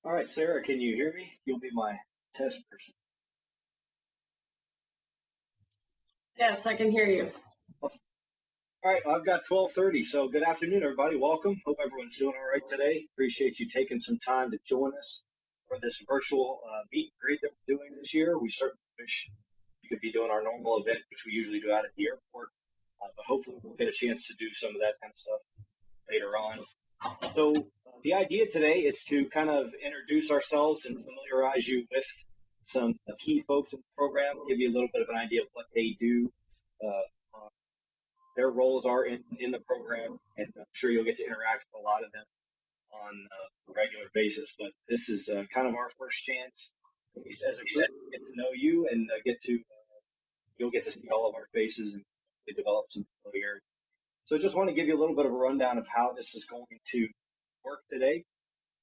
All right, Sarah, can you hear me? You'll be my test person. Yes, I can hear you. Awesome. All right, I've got 12:30, so good afternoon, everybody. Welcome. Hope everyone's doing all right today. Appreciate you taking some time to join us for this virtual meet and greet that we're doing this year. We certainly wish we could be doing our normal event, which we usually do out at the airport, but hopefully we'll get a chance to do some of that kind of stuff later on. So the idea today is to kind of introduce ourselves and familiarize you with some key folks in the program, give you a little bit of an idea of what they do, their roles are in the program, and I'm sure you'll get to interact with a lot of them on a regular basis. But this is kind of our first chance, at least as a group, to get to know you and you'll get to see all of our faces and develop some familiarity. So I just want to give you a little bit of a rundown of how this is going to work today.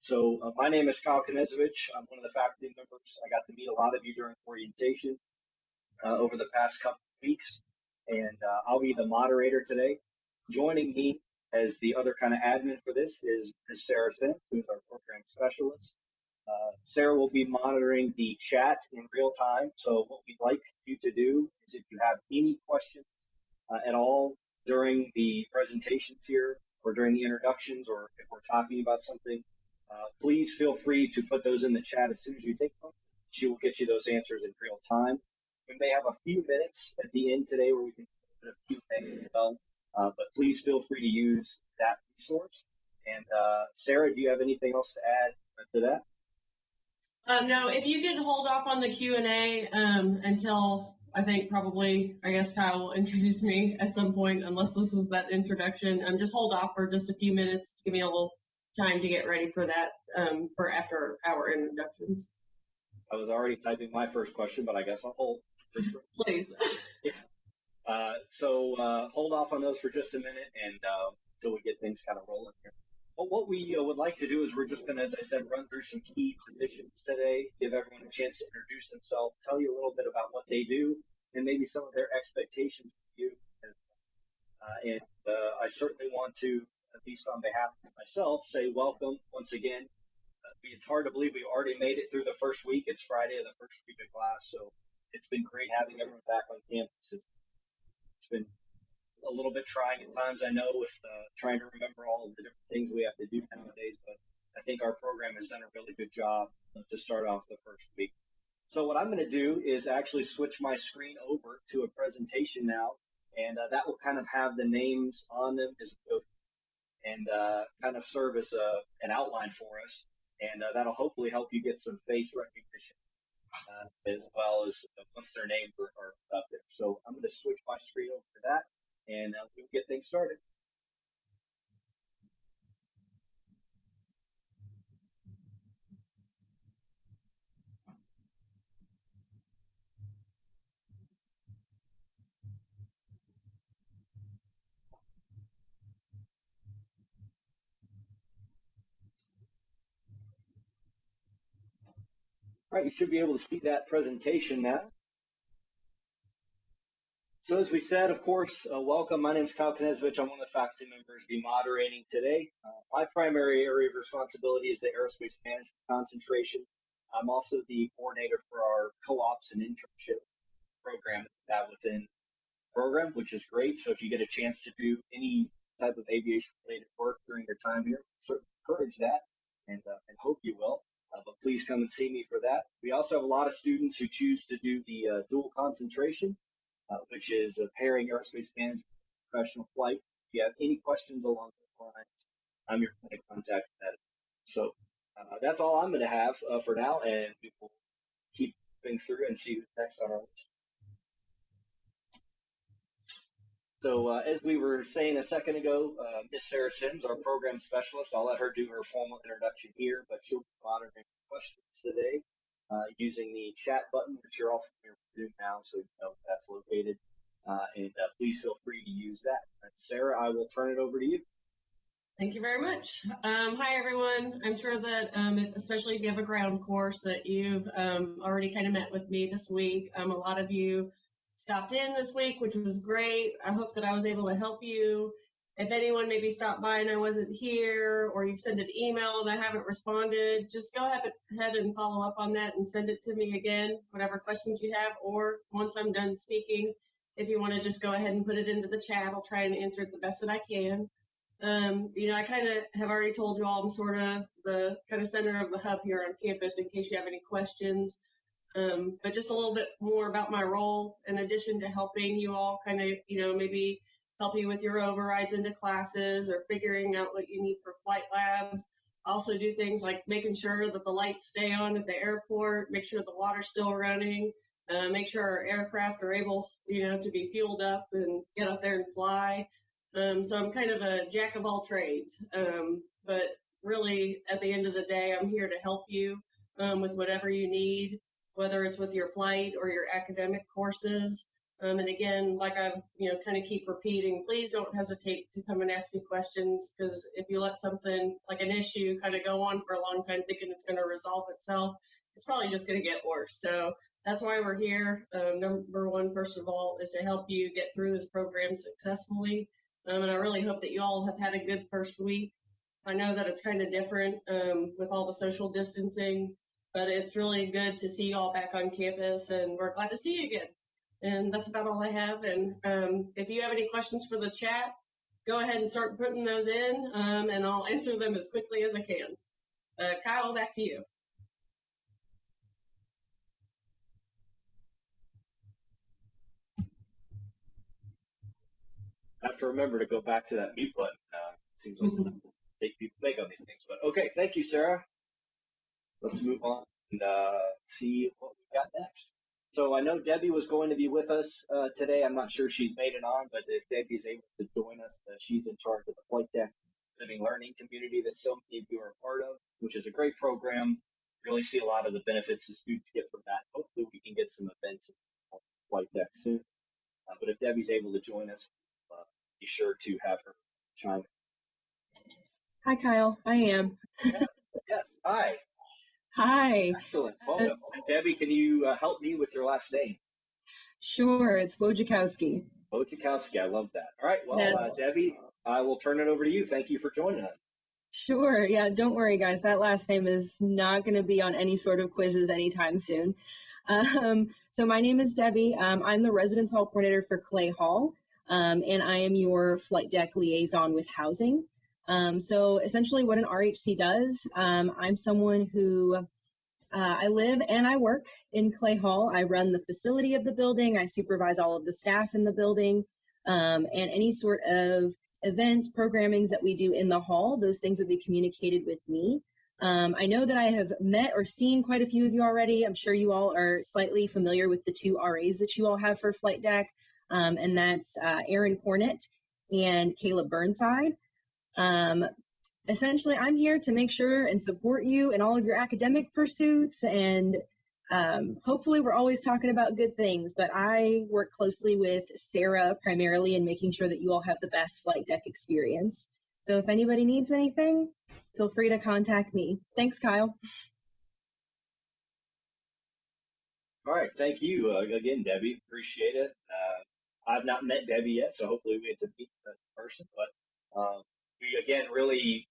So my name is Kyle Knezovich. I'm one of the faculty members. I got to meet a lot of you during orientation over the past couple of weeks, and I'll be the moderator today. Joining me as the other kind of admin for this is Ms. Sarah Sinnett, who's our program specialist. Sarah will be monitoring the chat in real time. So what we'd like you to do is if you have any questions at all during the presentations here or during the introductions, or if we're talking about something, please feel free to put those in the chat as soon as you take them. She will get you those answers in real time. We may have a few minutes at the end today where we can put a few things as well, but please feel free to use that resource. And Sarah, do you have anything else to add to that? No, if you could hold off on the Q&A until I think probably, I guess Kyle will introduce me at some point, unless this is that introduction. Just hold off for just a few minutes to give me a little time to get ready for that for after our introductions. I was already typing my first question, but I guess I'll hold. Please. Yeah. So hold off on those for just a minute and until we get things kind of rolling here. But what we would like to do is we're just going to, as I said, run through some key positions today, give everyone a chance to introduce themselves, tell you a little bit about what they do, and maybe some of their expectations for you. And I certainly want to, at least on behalf of myself, say welcome once again. It's hard to believe we already made it through the first week. It's Friday of the first week of class, so it's been great having everyone back on campus. It's been a little bit trying at times, I know, with trying to remember all of the different things we have to do nowadays, but I think our program has done a really good job to start off the first week. So what I'm going to do is actually switch my screen over to a presentation now, and that will kind of have the names on them as we go through, and kind of serve as an outline for us, and that'll hopefully help you get some face recognition as well as once their names are up there. So I'm going to switch my screen over to that, and we'll get things started. All right, you should be able to see that presentation now. So as we said, of course, welcome. My name is Kyle Knezovich. I'm one of the faculty members be moderating today. My primary area of responsibility is the aerospace management concentration. I'm also the coordinator for our co-ops and internship program that within the program, which is great. So if you get a chance to do any type of aviation-related work during your time here, certainly encourage that and hope you will. But please come and see me for that. We also have a lot of students who choose to do the dual concentration, which is pairing aerospace management with professional flight. If you have any questions along those lines, I'm your point of contact for that. So that's all I'm going to have for now, and we will keep moving through and see who's next on our list. So as we were saying a second ago, Ms. Sarah Sims, our program specialist, I'll let her do her formal introduction here, but she'll be monitoring questions today using the chat button, which you're all familiar with now, so you know that's located. And please feel free to use that. Sarah, I will turn it over to you. Thank you very much. Hi, everyone. I'm sure that, especially if you have a ground course, that you've already kind of met with me this week. A lot of you stopped in this week, which was great. I hope that I was able to help you if anyone maybe stopped by and I wasn't here, or you've sent an email and I haven't responded, just go ahead and follow up on that and send it to me again, whatever questions you have, or once I'm done speaking, if you want to just go ahead and put it into the chat, I'll try and answer it the best that I can. I kind of have already told you all I'm sort of the kind of center of the hub here on campus in case you have any questions. But just a little bit more about my role, in addition to helping you all kind of, maybe help you with your overrides into classes or figuring out what you need for flight labs. I also do things like making sure that the lights stay on at the airport, make sure the water's still running, make sure our aircraft are able, to be fueled up and get out there and fly. So I'm kind of a jack of all trades. But really, at the end of the day, I'm here to help you with whatever you need, whether it's with your flight or your academic courses. And again, like I, kind of keep repeating, please don't hesitate to come and ask me questions, because if you let something like an issue kind of go on for a long time thinking it's going to resolve itself, it's probably just going to get worse. So that's why we're here. Number one, first of all, is to help you get through this program successfully. And I really hope that you all have had a good first week. I know that it's kind of different with all the social distancing, but it's really good to see you all back on campus, and we're glad to see you again. And that's about all I have. And if you have any questions for the chat, go ahead and start putting those in, and I'll answer them as quickly as I can. Kyle, back to you. I have to remember to go back to that mute button. Seems like take people make on these things, but okay. Thank you, Sarah. Let's move on and see what we got next. So I know Debbie was going to be with us today. I'm not sure she's made it on, but if Debbie's able to join us, she's in charge of the Flight Deck Living Learning community that so many of you are a part of, which is a great program. Really see a lot of the benefits the students get from that. Hopefully we can get some events on Flight Deck soon. But if Debbie's able to join us, be sure to have her chime in. Hi, Kyle. I am. Yes. Hi. Hi. Excellent. Welcome. Debbie, can you help me with your last name? Sure. It's Wojciechowski. Wojciechowski. I love that. All right. Well, Debbie, I will turn it over to you. Thank you for joining us. Sure. Yeah. Don't worry, guys. That last name is not going to be on any sort of quizzes anytime soon. So my name is Debbie. I'm the residence hall coordinator for Clay Hall, and I am your flight deck liaison with housing. So essentially what an RHC does, I'm someone who, I live and I work in Clay Hall. I run the facility of the building. I supervise all of the staff in the building, and any sort of events, programmings that we do in the hall, those things will be communicated with me. I know that I have met or seen quite a few of you already. I'm sure you all are slightly familiar with the two RAs that you all have for Flight Deck, and that's Aaron Cornett and Caleb Burnside. Essentially, I'm here to make sure and support you in all of your academic pursuits, and hopefully we're always talking about good things, but I work closely with Sarah primarily in making sure that you all have the best flight deck experience. So if anybody needs anything, feel free to contact me. Thanks, Kyle. All right. Thank you again, Debbie. Appreciate it. I've not met Debbie yet, so hopefully we get to meet in person, but we, again, really,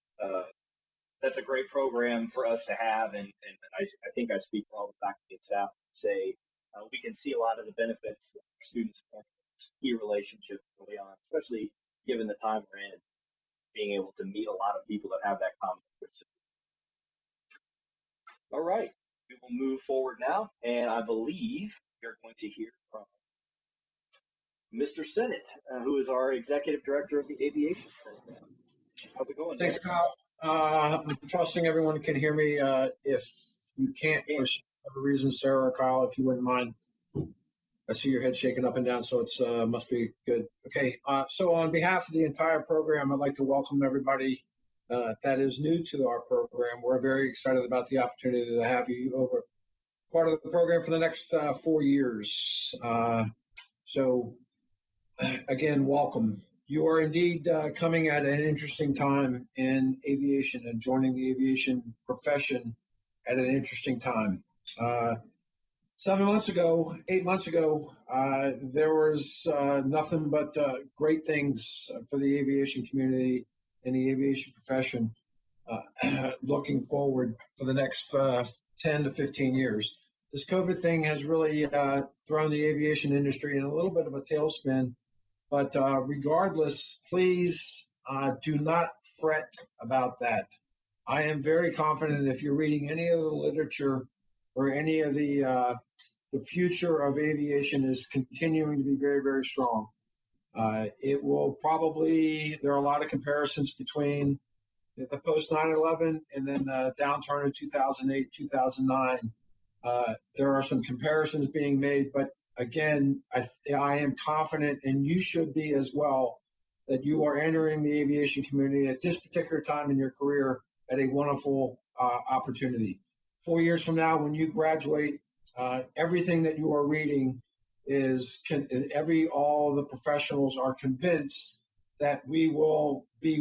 that's a great program for us to have, and I think I speak for all the faculty and staff to say we can see a lot of the benefits that students form key relationships early on, especially given the time we're in, being able to meet a lot of people that have that common interest. All right, we will move forward now, and I believe you're going to hear from Mr. Sinnett, who is our Executive Director of the Aviation Program. How's it going? Thanks, Kyle. I'm trusting everyone can hear me. If you can't, for whatever reason, Sarah or Kyle, if you wouldn't mind. I see your head shaking up and down, so it's must be good. Okay, so on behalf of the entire program, I'd like to welcome everybody that is new to our program. We're very excited about the opportunity to have you over part of the program for the next 4 years. So again, welcome. You are indeed coming at an interesting time in aviation and joining the aviation profession at an interesting time. 8 months ago, there was nothing but great things for the aviation community and the aviation profession looking forward for the next 10 to 15 years. This COVID thing has really thrown the aviation industry in a little bit of a tailspin, but regardless, please do not fret about that. I am very confident if you're reading any of the literature or any of the future of aviation is continuing to be very, very strong. It will probably, there are a lot of comparisons between the post 9/11 and then the downturn in 2008, 2009. There are some comparisons being made, but again, I am confident, and you should be as well, that you are entering the aviation community at this particular time in your career at a wonderful opportunity. 4 years from now, when you graduate, everything that you are reading is all the professionals are convinced that we will be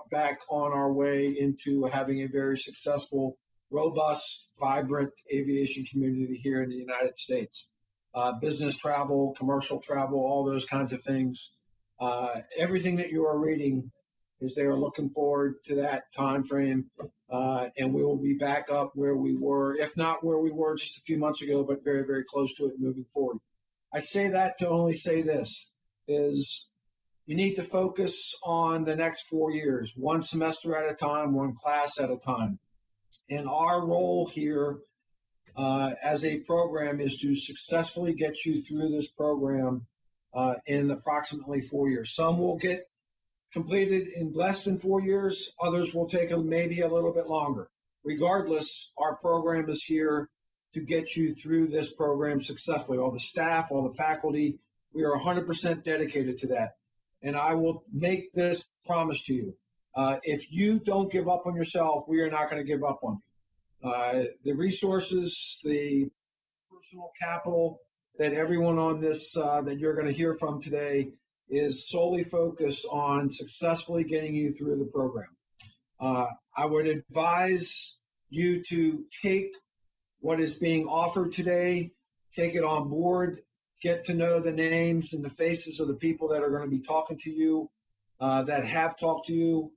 back on our way into having a very successful, robust, vibrant aviation community here in the United States. Business travel, commercial travel, all those kinds of things. Everything that you are reading is they are looking forward to that time frame, and we will be back up where we were, if not where we were just a few months ago, but very, very close to it moving forward. I say that to only say this, is you need to focus on the next 4 years, one semester at a time, one class at a time. And our role here as a program is to successfully get you through this program in approximately 4 years. Some will get completed in less than 4 years. Others will take maybe a little bit longer. Regardless, our program is here to get you through this program successfully. All the staff, all the faculty, we are 100% dedicated to that. And I will make this promise to you. If you don't give up on yourself, we are not going to give up on you. The resources, the personal capital that everyone on this, that you're going to hear from today, is solely focused on successfully getting you through the program. I would advise you to take what is being offered today, take it on board, get to know the names and the faces of the people that are going to be talking to you, that have talked to you.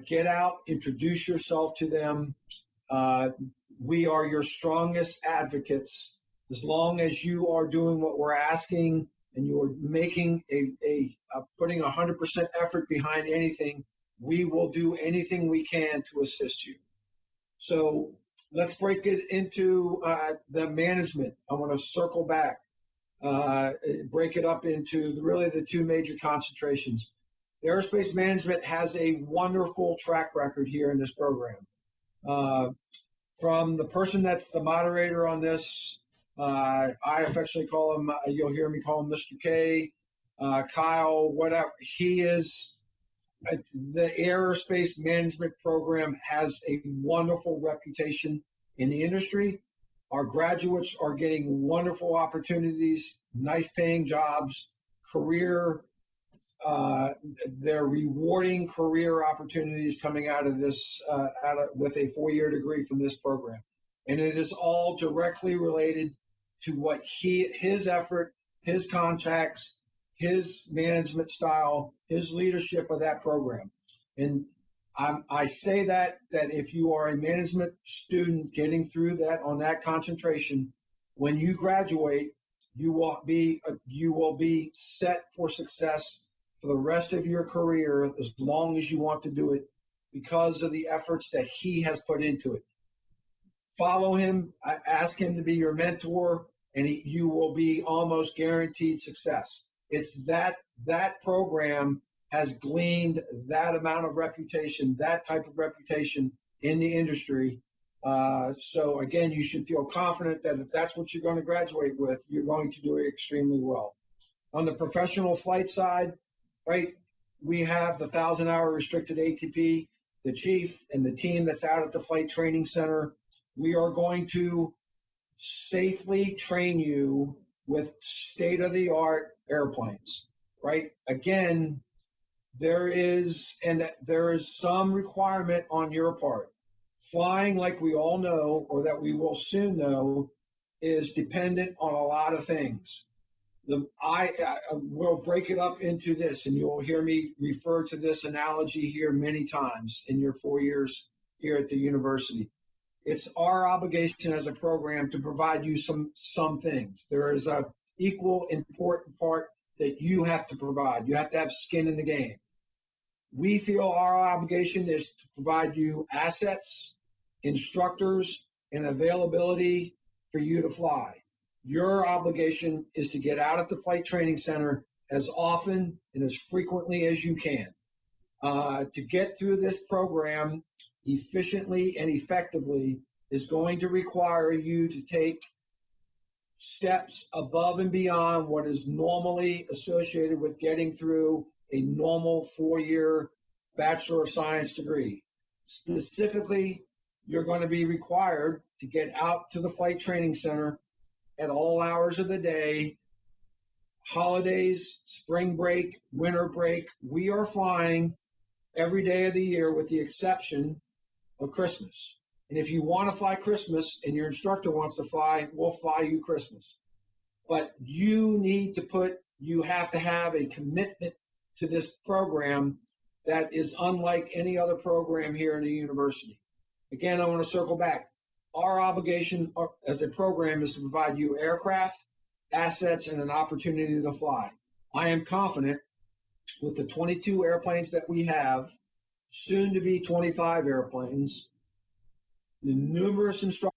Get out, introduce yourself to them. We are your strongest advocates. As long as you are doing what we're asking and you're making putting 100% effort behind anything, we will do anything we can to assist you. So let's break it into the management. I want to circle back, break it up into really the two major concentrations. The aerospace management has a wonderful track record here in this program. From the person that's the moderator on this, I affectionately call him, you'll hear me call him Mr. K, Kyle, whatever. He is, the aerospace management program has a wonderful reputation in the industry. Our graduates are getting wonderful opportunities, nice paying jobs, they're rewarding career opportunities coming out of this, with a 4-year degree from this program. And it is all directly related to what his effort, his contacts, his management style, his leadership of that program. And I say that if you are a management student getting through that on that concentration, when you graduate, you will be set for success for the rest of your career, as long as you want to do it, because of the efforts that he has put into it. Follow him, ask him to be your mentor, and you will be almost guaranteed success. It's that program has gleaned that amount of reputation, that type of reputation in the industry. So again, you should feel confident that if that's what you're going to graduate with, you're going to do it extremely well. On the professional flight side, right, we have the 1,000-hour restricted ATP, the chief and the team that's out at the flight training center. We are going to safely train you with state-of-the-art airplanes, right? Again, there is some requirement on your part. Flying, like we all know, or that we will soon know, is dependent on a lot of things. I will break it up into this, and you'll hear me refer to this analogy here many times in your 4 years here at the university. It's our obligation as a program to provide you some things. There is a equal important part that you have to provide. You have to have skin in the game. We feel our obligation is to provide you assets, instructors, and availability for you to fly. Your obligation is to get out at the Flight Training Center as often and as frequently as you can. To get through this program efficiently and effectively is going to require you to take steps above and beyond what is normally associated with getting through a normal 4-year Bachelor of Science degree. Specifically, you're going to be required to get out to the Flight Training Center at all hours of the day, holidays, spring break, winter break. We are flying every day of the year with the exception of Christmas. And if you want to fly Christmas and your instructor wants to fly, we'll fly you Christmas. But you have to have a commitment to this program that is unlike any other program here in the university. Again, I want to circle back. Our obligation as a program is to provide you aircraft, assets, and an opportunity to fly. I am confident with the 22 airplanes that we have, soon to be 25 airplanes, the numerous instructors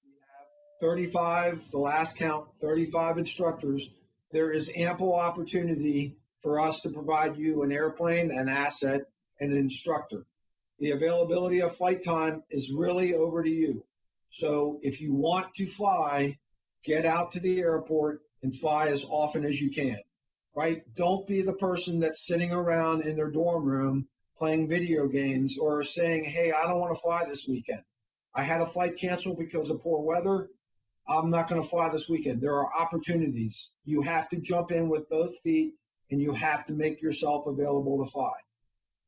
we have, 35, the last count, 35 instructors, there is ample opportunity for us to provide you an airplane, an asset, and an instructor. The availability of flight time is really over to you. So if you want to fly, get out to the airport and fly as often as you can, right? Don't be the person that's sitting around in their dorm room playing video games or saying, hey, I don't want to fly this weekend. I had a flight canceled because of poor weather. I'm not going to fly this weekend. There are opportunities. You have to jump in with both feet and you have to make yourself available to fly.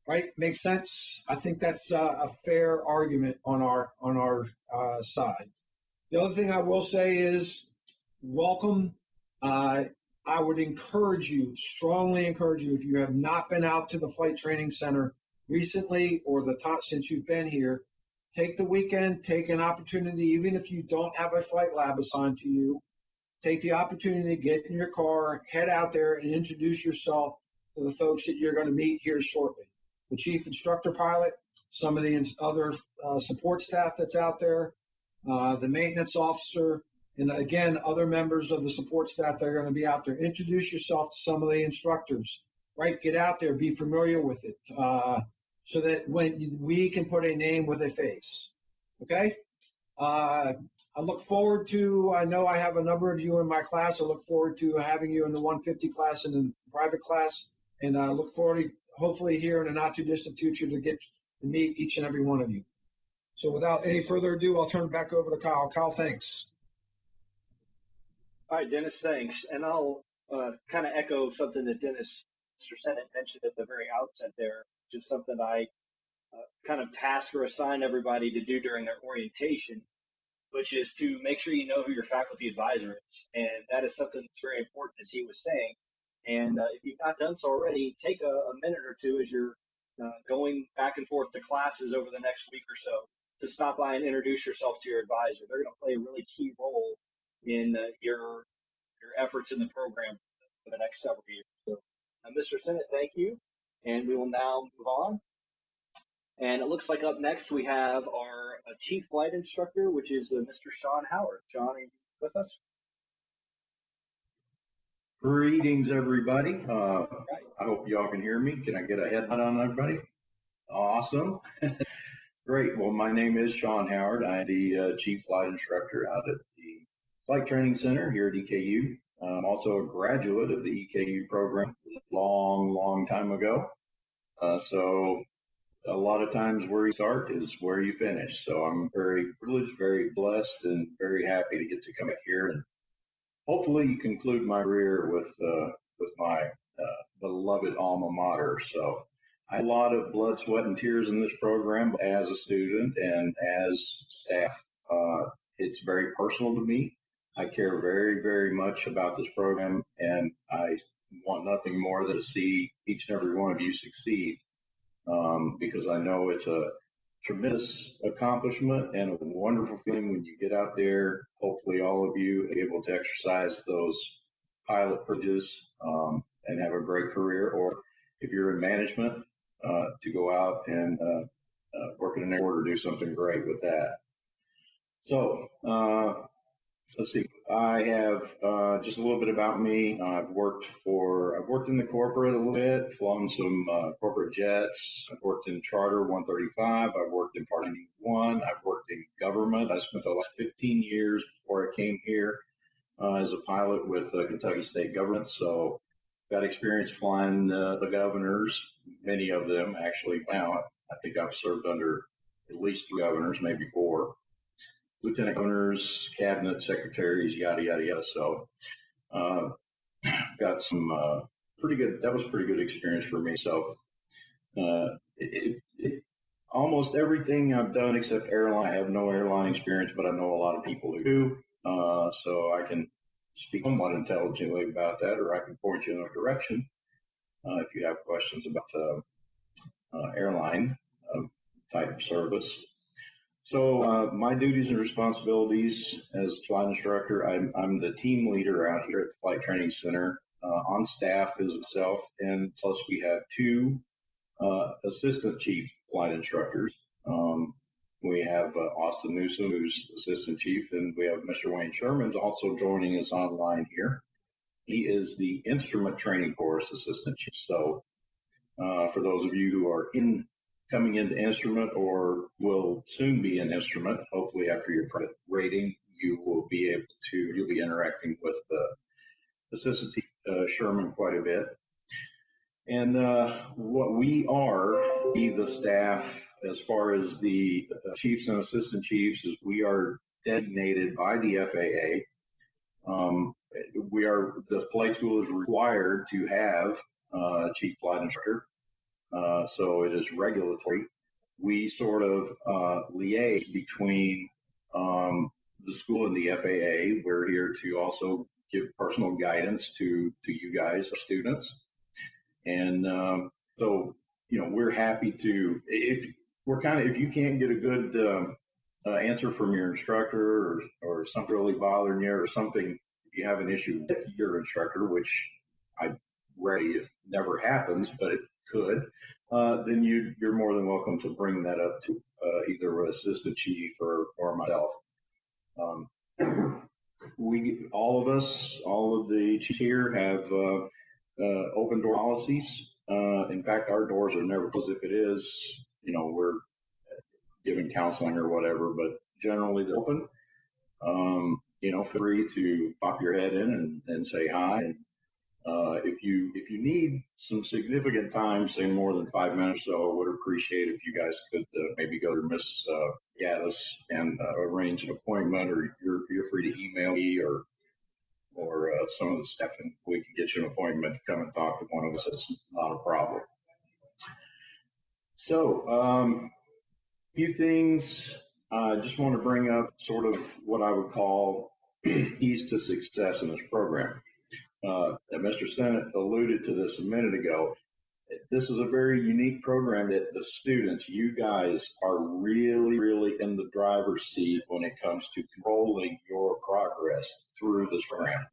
Right? Makes sense? I think that's a fair argument on our side. The other thing I will say is welcome. I would strongly encourage you, if you have not been out to the Flight Training Center recently or the time since you've been here, take the weekend, take an opportunity, even if you don't have a flight lab assigned to you, take the opportunity to get in your car, head out there and introduce yourself to the folks that you're going to meet here shortly. The chief instructor pilot, some of the other support staff that's out there, the maintenance officer, and again, other members of the support staff that are going to be out there. Introduce yourself to some of the instructors, right? Get out there, be familiar with it, so that when we can put a name with a face, okay? I look forward to, I know I have a number of you in my class. I look forward to having you in the 150 class and in the private class, and I look forward to hopefully here in a not too distant future to get to meet each and every one of you. So without any further ado, I'll turn it back over to Kyle. Kyle, thanks. All right, Dennis, thanks. And I'll kind of echo something that Mr. Sinnett mentioned at the very outset there, just something I kind of task or assign everybody to do during their orientation, which is to make sure you know who your faculty advisor is. And that is something that's very important, as he was saying. And if you've not done so already, take a minute or two as you're going back and forth to classes over the next week or so to stop by and introduce yourself to your advisor. They're going to play a really key role in your efforts in the program for the next several years. So, Mr. Sinnett, thank you. And we will now move on. And it looks like up next we have our chief flight instructor, which is Mr. Sean Howard. Sean, are you with us? Greetings, everybody. I hope y'all can hear me. Can I get a headline on everybody? Awesome. Great. Well, my name is Sean Howard. I'm the chief flight instructor out at the Flight Training Center here at EKU. I'm also a graduate of the EKU program long time ago. So a lot of times where you start is where you finish. So I'm very privileged, very blessed, and very happy to get to come back here and hopefully conclude my career with my beloved alma mater. So I had a lot of blood, sweat, and tears in this program as a student and as staff. It's very personal to me. I care very, very much about this program, and I want nothing more than to see each and every one of you succeed, because I know it's a tremendous accomplishment and a wonderful feeling when you get out there. Hopefully, all of you are able to exercise those pilot privileges and have a great career, or if you're in management, to go out and work in an airport or do something great with that. So, let's see. I have just a little bit about me. I've worked in the corporate a little bit, flown some corporate jets. I've worked in Charter 135. I've worked in Part 91. I've worked in government. I spent the last 15 years before I came here as a pilot with Kentucky State Government. So, got experience flying the governors, many of them actually. Now, I think I've served under at least 3 governors, maybe 4. Lieutenant governors, cabinet secretaries, yada, yada, yada. So, got some that was pretty good experience for me. So, almost everything I've done except airline, I have no airline experience, but I know a lot of people who do. So I can speak somewhat intelligently about that, or I can point you in a direction if you have questions about airline type of service. So my duties and responsibilities as flight instructor, I'm the team leader out here at the Flight Training Center. On staff is myself, and plus we have 2 assistant chief flight instructors. We have Austin Newsom, who's assistant chief, and we have Mr. Wayne Sherman's also joining us online here. He is the instrument training course assistant chief. So for those of you who are coming into instrument or will soon be in instrument, hopefully after your rating, you'll be interacting with assistant chief Sherman quite a bit. And what we are, the staff, as far as the chiefs and assistant chiefs, is we are designated by the FAA. The flight school is required to have a chief flight instructor, so it is regulatory. We sort of liaise between the school and the FAA. We're here to also give personal guidance to you guys, our students. And so, we're happy to, if you can't get a good answer from your instructor or something really bothering you or something, if you have an issue with your instructor, which it never happens, but it could, then you're more than welcome to bring that up to either an assistant chief or myself. All of the chiefs here have open door policies. In fact, our doors are never closed. If it is, we're giving counseling or whatever, but generally they're open. Feel free to pop your head in and say hi. And if you need some significant time, say more than 5 minutes, so I would appreciate if you guys could maybe go to Miss Gaddis and arrange an appointment, or you're free to email me or some of the staff, and we can get you an appointment to come and talk to one of us. It's not a problem. So, few things I just want to bring up, sort of what I would call keys to success in this program. Mr. Sinnett alluded to this a minute ago. This is a very unique program that the students, you guys, are really, really in the driver's seat when it comes to controlling your progress through this program.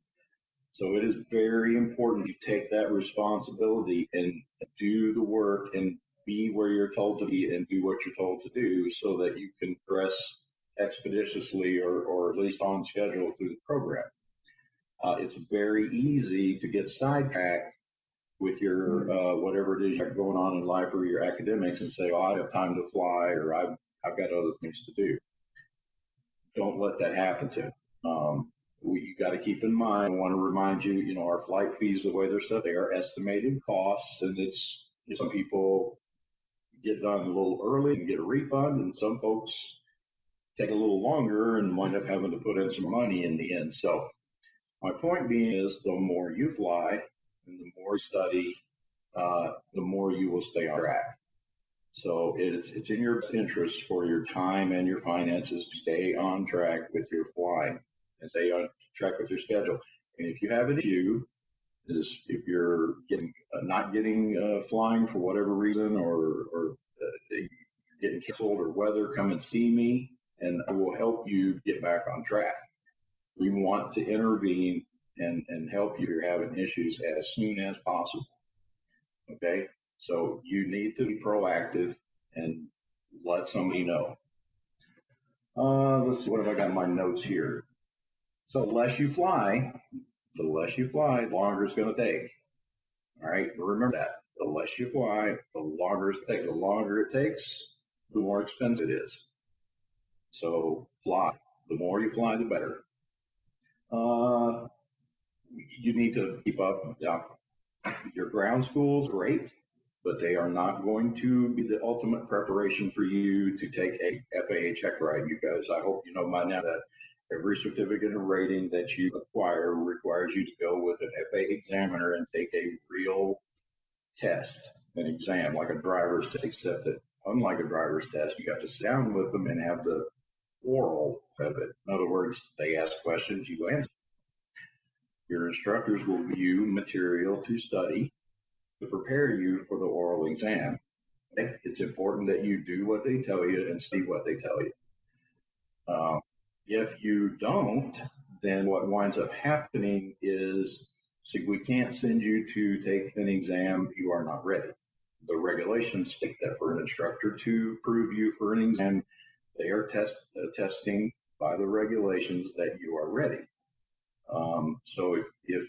So it is very important you take that responsibility and do the work and be where you're told to be and do what you're told to do, so that you can progress expeditiously or at least on schedule through the program. It's very easy to get sidetracked with your whatever it is you're going on in life or your academics and say, I have time to fly, or I've got other things to do. Don't let that happen to you. You got to keep in mind, I want to remind you, our flight fees, the way they're set, they are estimated costs, and it's, some people get done a little early and get a refund, and some folks take a little longer and wind up having to put in some money in the end. So my point being is, the more you fly and the more you study, the more you will stay on track. So it's in your interest for your time and your finances to stay on track with your flying. and stay on track with your schedule. And if you have an issue, if you're not getting flying for whatever reason, or getting canceled or weather, come and see me, and I will help you get back on track. We want to intervene and help you if you're having issues as soon as possible. Okay, so you need to be proactive and let somebody know. Let's see, what have I got in my notes here? So the less you fly, the longer it's going to take. All right, remember that. The less you fly, the longer it takes. The longer it takes, the more expensive it is. So fly. The more you fly, the better. You need to keep up. Your ground school's great, but they are not going to be the ultimate preparation for you to take a FAA check ride, because I hope you know by now that every certificate of rating that you acquire requires you to go with an FAA examiner and take a real test, an exam, like a driver's test, except that unlike a driver's test, you got to sit down with them and have the oral of it. In other words, they ask questions, you answer. Your instructors will give you material to study to prepare you for the oral exam. Okay? It's important that you do what they tell you and see what they tell you. If you don't, then what winds up happening is, see, we can't send you to take an exam you are not ready. The regulations state that for an instructor to prove you for an exam, they are testing by the regulations that you are ready. So if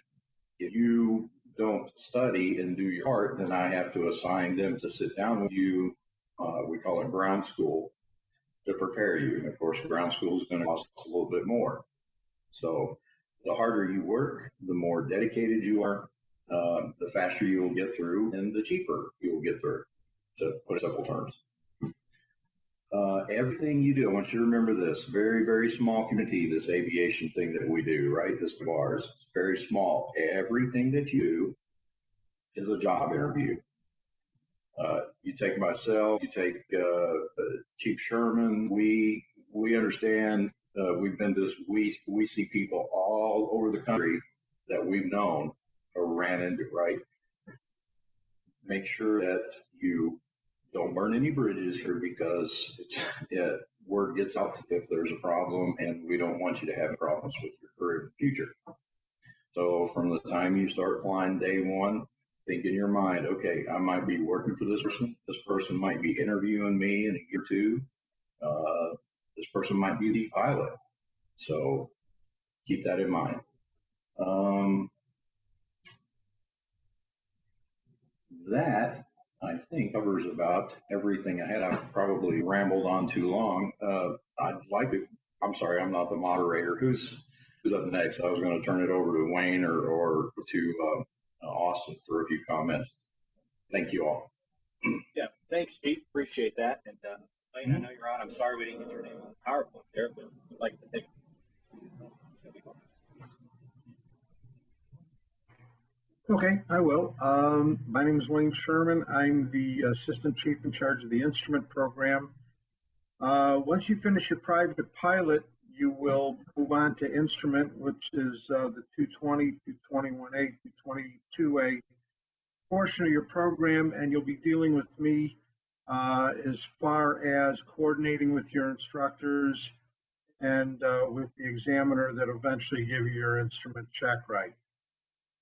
you don't study and do your part, then I have to assign them to sit down with you. We call it ground school, to prepare you. And of course, ground school is going to cost a little bit more. So the harder you work, the more dedicated you are, the faster you will get through, and the cheaper you will get through, to put it in simple terms. Everything you do, I want you to remember this, very, very small community, this aviation thing that we do, right? This is ours. It's very small. Everything that you do is a job interview. You take myself, you take Chief Sherman, we understand, we've been to this, we see people all over the country that we've known or ran into, right? Make sure that you don't burn any bridges here, because word gets out if there's a problem, and we don't want you to have problems with your career in the future. So from the time you start flying day one, think in your mind, okay, I might be working for this person. This person might be interviewing me in a year or two. This person might be the pilot. So keep that in mind. That, I think, covers about everything I had. I've probably rambled on too long. I'm sorry, I'm not the moderator. Who's up next? I was going to turn it over to Wayne or to Austin for a few comments. Thank you all. Yeah, thanks, Chief. Appreciate that. And Wayne, I know you're on. I'm sorry we didn't get your name on the PowerPoint there, but I'd like to take. Okay, I will. My name is Wayne Sherman. I'm the Assistant Chief in charge of the instrument program. Once you finish your private pilot, you will move on to instrument, which is the 220, 221A, 222A portion of your program, and you'll be dealing with me as far as coordinating with your instructors and with the examiner that eventually give you your instrument check right.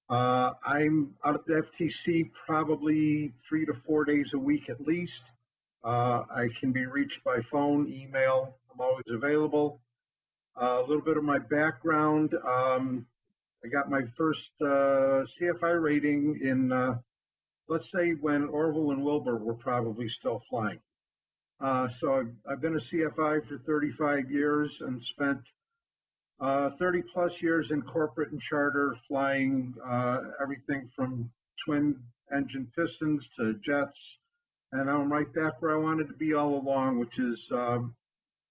I'm out at the FTC probably 3 to 4 days a week at least. I can be reached by phone, email. I'm always available. A little bit of my background. I got my first CFI rating in, let's say, when Orville and Wilbur were probably still flying. So I've been a CFI for 35 years and spent 30 plus years in corporate and charter, flying everything from twin engine pistons to jets. And I'm right back where I wanted to be all along, which is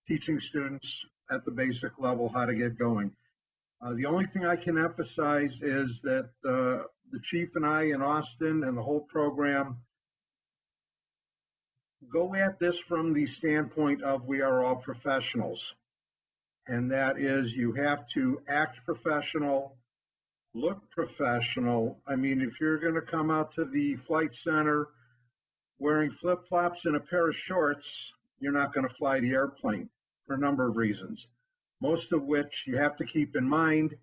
teaching students at the basic level how to get going. The only thing I can emphasize is that the chief and I in Austin and the whole program go at this from the standpoint of we are all professionals. and that is you have to act professional, look professional. I mean, if you're going to come out to the flight center wearing flip-flops and a pair of shorts, you're not going to fly the airplane for a number of reasons, most of which you have to keep in mind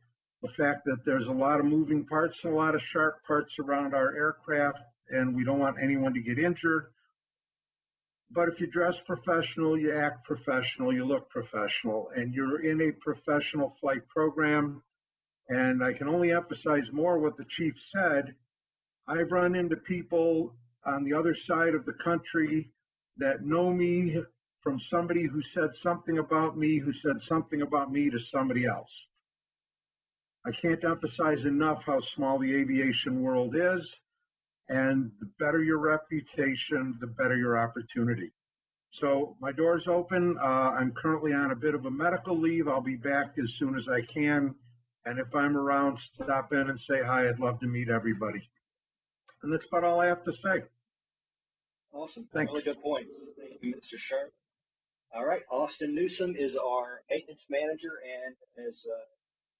the fact that there's a lot of moving parts and a lot of sharp parts around our aircraft, and we don't want anyone to get injured. But if you dress professional, you act professional, you look professional, and you're in a professional flight program. And I can only emphasize more what the chief said. I've run into people on the other side of the country that know me from somebody who said something about me, who said something about me to somebody else. I can't emphasize enough how small the aviation world is, and the better your reputation, the better your opportunity. So my door's open. I'm currently on a bit of a medical leave. I'll be back as soon as I can. And if I'm around, stop in and say hi. I'd love to meet everybody. And that's about all I have to say. Awesome. Thanks. Really good points. Thank you, Mr. Sharp. All right. Austin Newsom is our maintenance manager, and as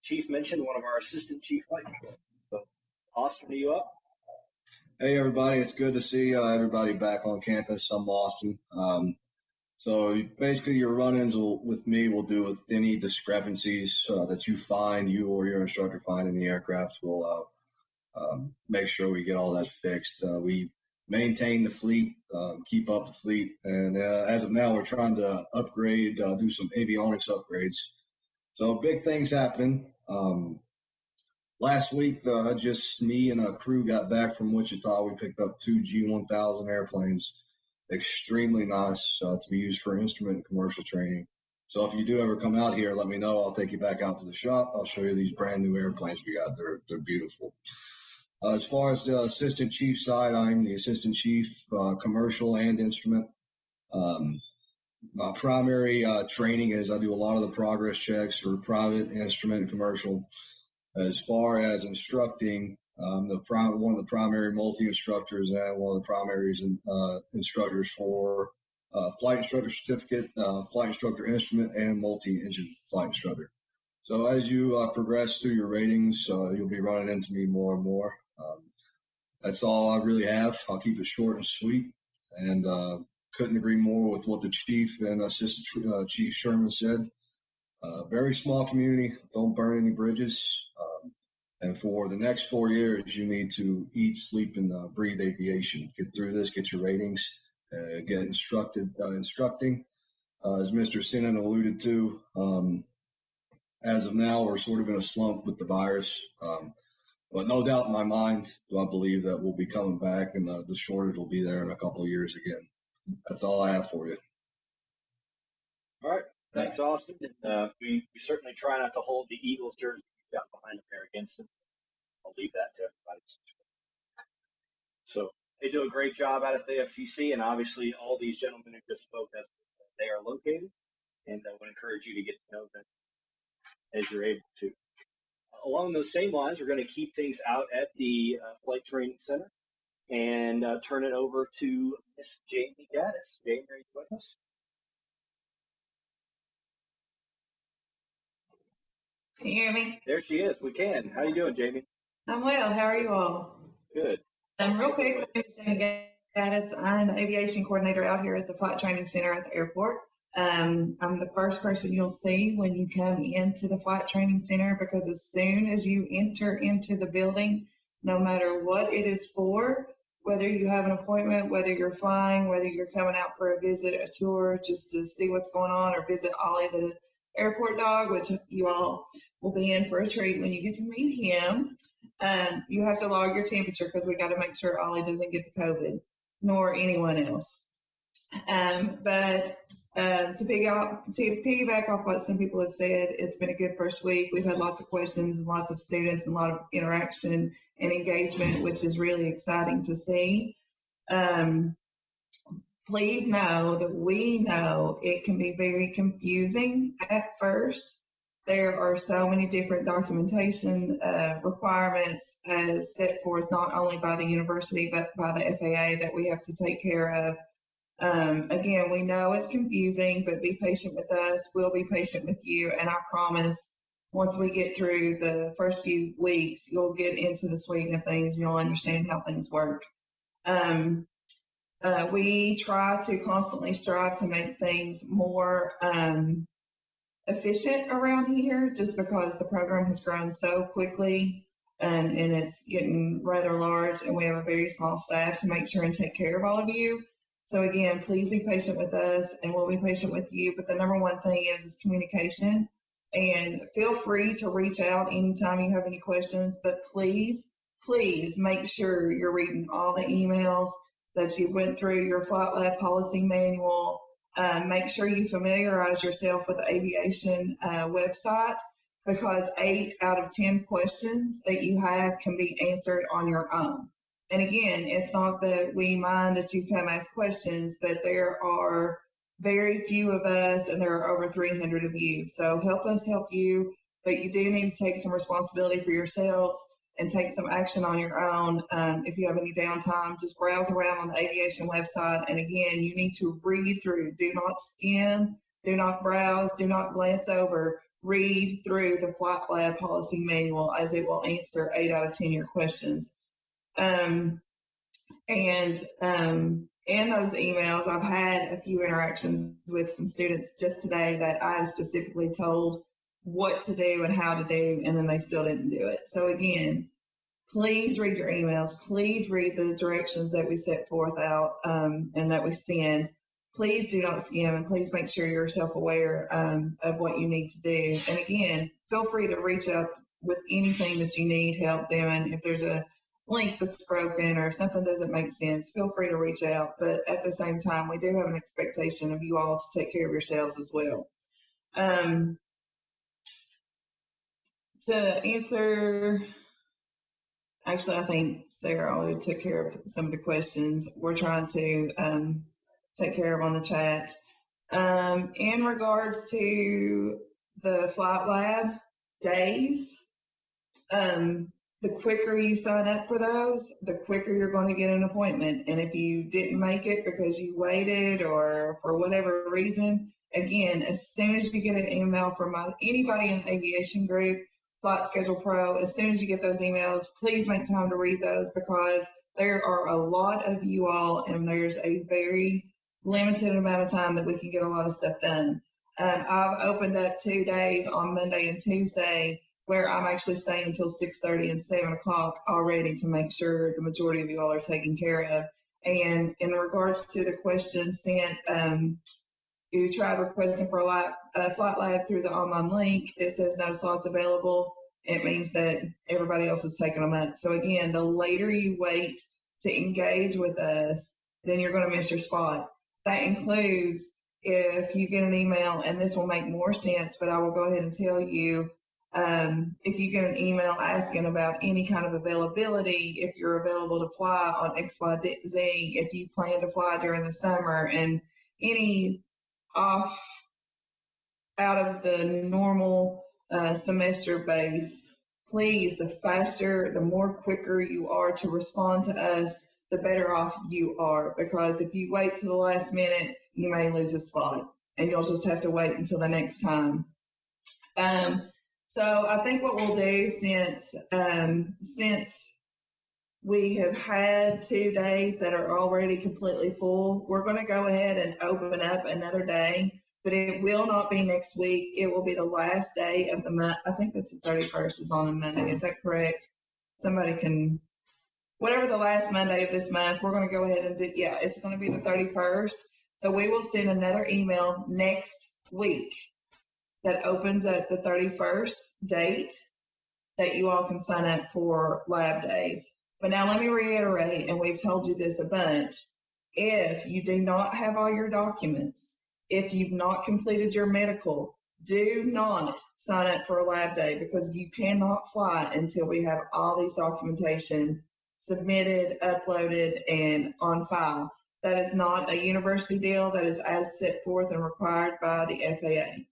Chief mentioned, one of our assistant chief flight controllers. So, Austin, are you up? Hey, everybody. It's good to see everybody back on campus. I'm Austin. So basically your run-ins with me will do with any discrepancies that you find, you or your instructor find in the aircraft. We'll make sure we get all that fixed. We maintain the fleet, keep up the fleet. And as of now, we're trying to upgrade, do some avionics upgrades. So big things happening. Last week, just me and a crew got back from Wichita. We picked up 2 G1000 airplanes. Extremely nice to be used for instrument and commercial training. So if you do ever come out here, let me know. I'll take you back out to the shop. I'll show you these brand new airplanes we got. They're beautiful. As far as the assistant chief side, I'm the assistant chief, commercial and instrument. My primary training is I do a lot of the progress checks for private, instrument, and commercial. As far as instructing, one of the primary multi-instructors and one of the primary instructors for flight instructor certificate, flight instructor instrument, and multi-engine flight instructor. So as you progress through your ratings, you'll be running into me more and more. That's all I really have. I'll keep it short and sweet, and couldn't agree more with what the chief and assistant chief Sherman said. Very small community. Don't burn any bridges. And for the next 4 years, you need to eat, sleep, and breathe aviation. Get through this, get your ratings, get instructing. As Mr. Sinnett alluded to, as of now, we're sort of in a slump with the virus. But no doubt in my mind, do I believe that we'll be coming back and the shortage will be there in a couple of years again. That's all I have for you. All right. Thanks, Austin. We certainly try not to hold the Eagles jersey got behind them there against them. I'll leave that to everybody. So they do a great job out at the FTC, and obviously all these gentlemen who just spoke, that's where they are located, and I would encourage you to get to know them as you're able to. Along those same lines, we're going to keep things out at the Flight Training Center and turn it over to Miss Jamie Gaddis. Jamie, are you with us? Can you hear me? There she is. We can. How you doing, Jamie? I'm well. How are you all? Good. Real quick, my name is Jamie Gaddis. I'm the aviation coordinator out here at the Flight Training Center at the airport. I'm the first person you'll see when you come into the Flight Training Center, because as soon as you enter into the building, no matter what it is for, whether you have an appointment, whether you're flying, whether you're coming out for a visit, a tour, just to see what's going on, or visit Ollie the airport dog, which you all will be in for a treat when you get to meet him. You have to log your temperature because we got to make sure Ollie doesn't get the COVID, nor anyone else. But to piggyback off what some people have said, it's been a good first week. We've had lots of questions and lots of students and a lot of interaction and engagement, which is really exciting to see. Please know that we know it can be very confusing at first. There are so many different documentation requirements as set forth not only by the university but by the FAA that we have to take care of. Again, we know it's confusing, but be patient with us. We'll be patient with you. And I promise, once we get through the first few weeks, you'll get into the swing of things. You'll understand how things work. We try to constantly strive to make things more efficient around here, just because the program has grown so quickly and it's getting rather large, and we have a very small staff to make sure and take care of all of you. So again, please be patient with us, and we'll be patient with you. But the number one thing is communication, and feel free to reach out anytime you have any questions. But please make sure you're reading all the emails, that you went through your flight lab policy manual. Make sure you familiarize yourself with the aviation website, because 8 out of 10 questions that you have can be answered on your own. And again, it's not that we mind that you come ask questions, but there are very few of us, and there are over 300 of you. So help us help you, but you do need to take some responsibility for yourselves and take some action on your own. If you have any downtime, just browse around on the aviation website. And again, you need to read through. Do not skim, do not browse, do not glance over. Read through the flight lab policy manual, as it will answer 8 out of 10 of your questions. In those emails, I've had a few interactions with some students just today that I have specifically told what to do and how to do, and then they still didn't do it. So again, please read your emails. Please read the directions that we set forth out and that we send. Please do not skim, and please make sure you're self-aware of what you need to do. And again, feel free to reach out with anything that you need help doing. If there's a link that's broken or something doesn't make sense, feel free to reach out. But at the same time, we do have an expectation of you all to take care of yourselves as well. To answer, actually, I think Sarah already took care of some of the questions we're trying to take care of on the chat. In regards to the flight lab days, the quicker you sign up for those, the quicker you're going to get an appointment. And if you didn't make it because you waited or for whatever reason, again, as soon as you get an email from anybody in the aviation group, Flight Schedule Pro, as soon as you get those emails, please make time to read those, because there are a lot of you all, and there's a very limited amount of time that we can get a lot of stuff done. I've opened up 2 days on Monday and Tuesday where I'm actually staying until 6:30 and 7 o'clock already to make sure the majority of you all are taken care of. And in regards to the questions sent, you tried requesting for a flight lab through the online link. It says no slots available. It means that everybody else is taking them up. So again, the later you wait to engage with us, then you're going to miss your spot. That includes if you get an email, and this will make more sense, but I will go ahead and tell you, if you get an email asking about any kind of availability, if you're available to fly on XYZ, if you plan to fly during the summer, and any off out of the normal semester base, please, the faster, the more quicker you are to respond to us, the better off you are. Because if you wait to the last minute, you may lose a spot, and you'll just have to wait until the next time. So I think what we'll do, since we have had 2 days that are already completely full, we're going to go ahead and open up another day, but it will not be next week. It will be the last day of the month. I think that's the 31st is on a Monday. Is that correct? Somebody can, whatever the last Monday of this month, we're going to go ahead and do, yeah, it's going to be the 31st. So we will send another email next week that opens up the 31st date that you all can sign up for lab days. But now let me reiterate, and we've told you this a bunch, if you do not have all your documents, if you've not completed your medical, do not sign up for a lab day, because you cannot fly until we have all these documentation submitted, uploaded, and on file. That is not a university deal. That is as set forth and required by the FAA.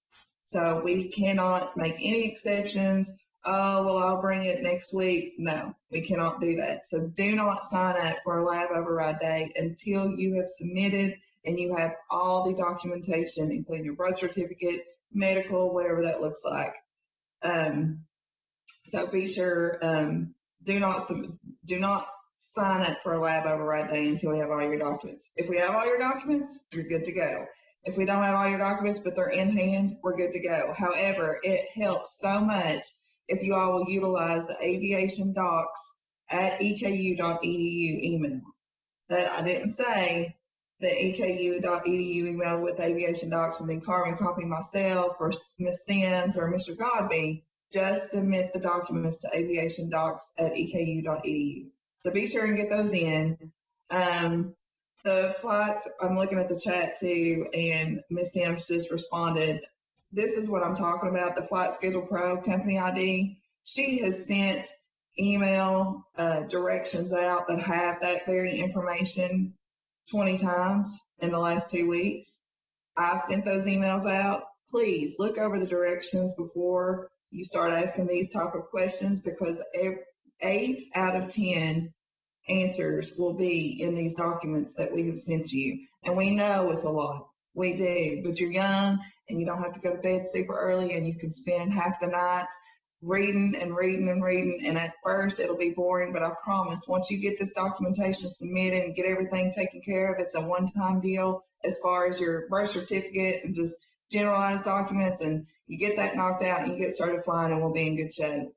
So we cannot make any exceptions. Oh, well, I'll bring it next week. No, we cannot do that. So do not sign up for a lab override day until you have submitted and you have all the documentation, including your birth certificate, medical, whatever that looks like. So be sure, do not sign up for a lab override day until we have all your documents. If we have all your documents, you're good to go. If we don't have all your documents, but they're in hand, we're good to go. However, it helps so much if you all will utilize the aviation docs at eku.edu email. That I didn't say the eku.edu email with aviation docs and then carbon copy myself or Ms. Sims or Mr. Godby. Just submit the documents to aviation docs at eku.edu. So be sure and get those in. The flights, I'm looking at the chat too, and Ms. Sims just responded. This is what I'm talking about, the Flight Schedule Pro company ID. She has sent email directions out that have that very information 20 times in the last 2 weeks. I've sent those emails out. Please look over the directions before you start asking these type of questions, because 8 out of 10 answers will be in these documents that we have sent you. And we know it's a lot. We do, but you're young and you don't have to go to bed super early, and you can spend half the night reading and reading and reading. And at first it'll be boring, but I promise once you get this documentation submitted and get everything taken care of, it's a one-time deal as far as your birth certificate and just generalized documents, and you get that knocked out and you get started flying, and we'll be in good shape.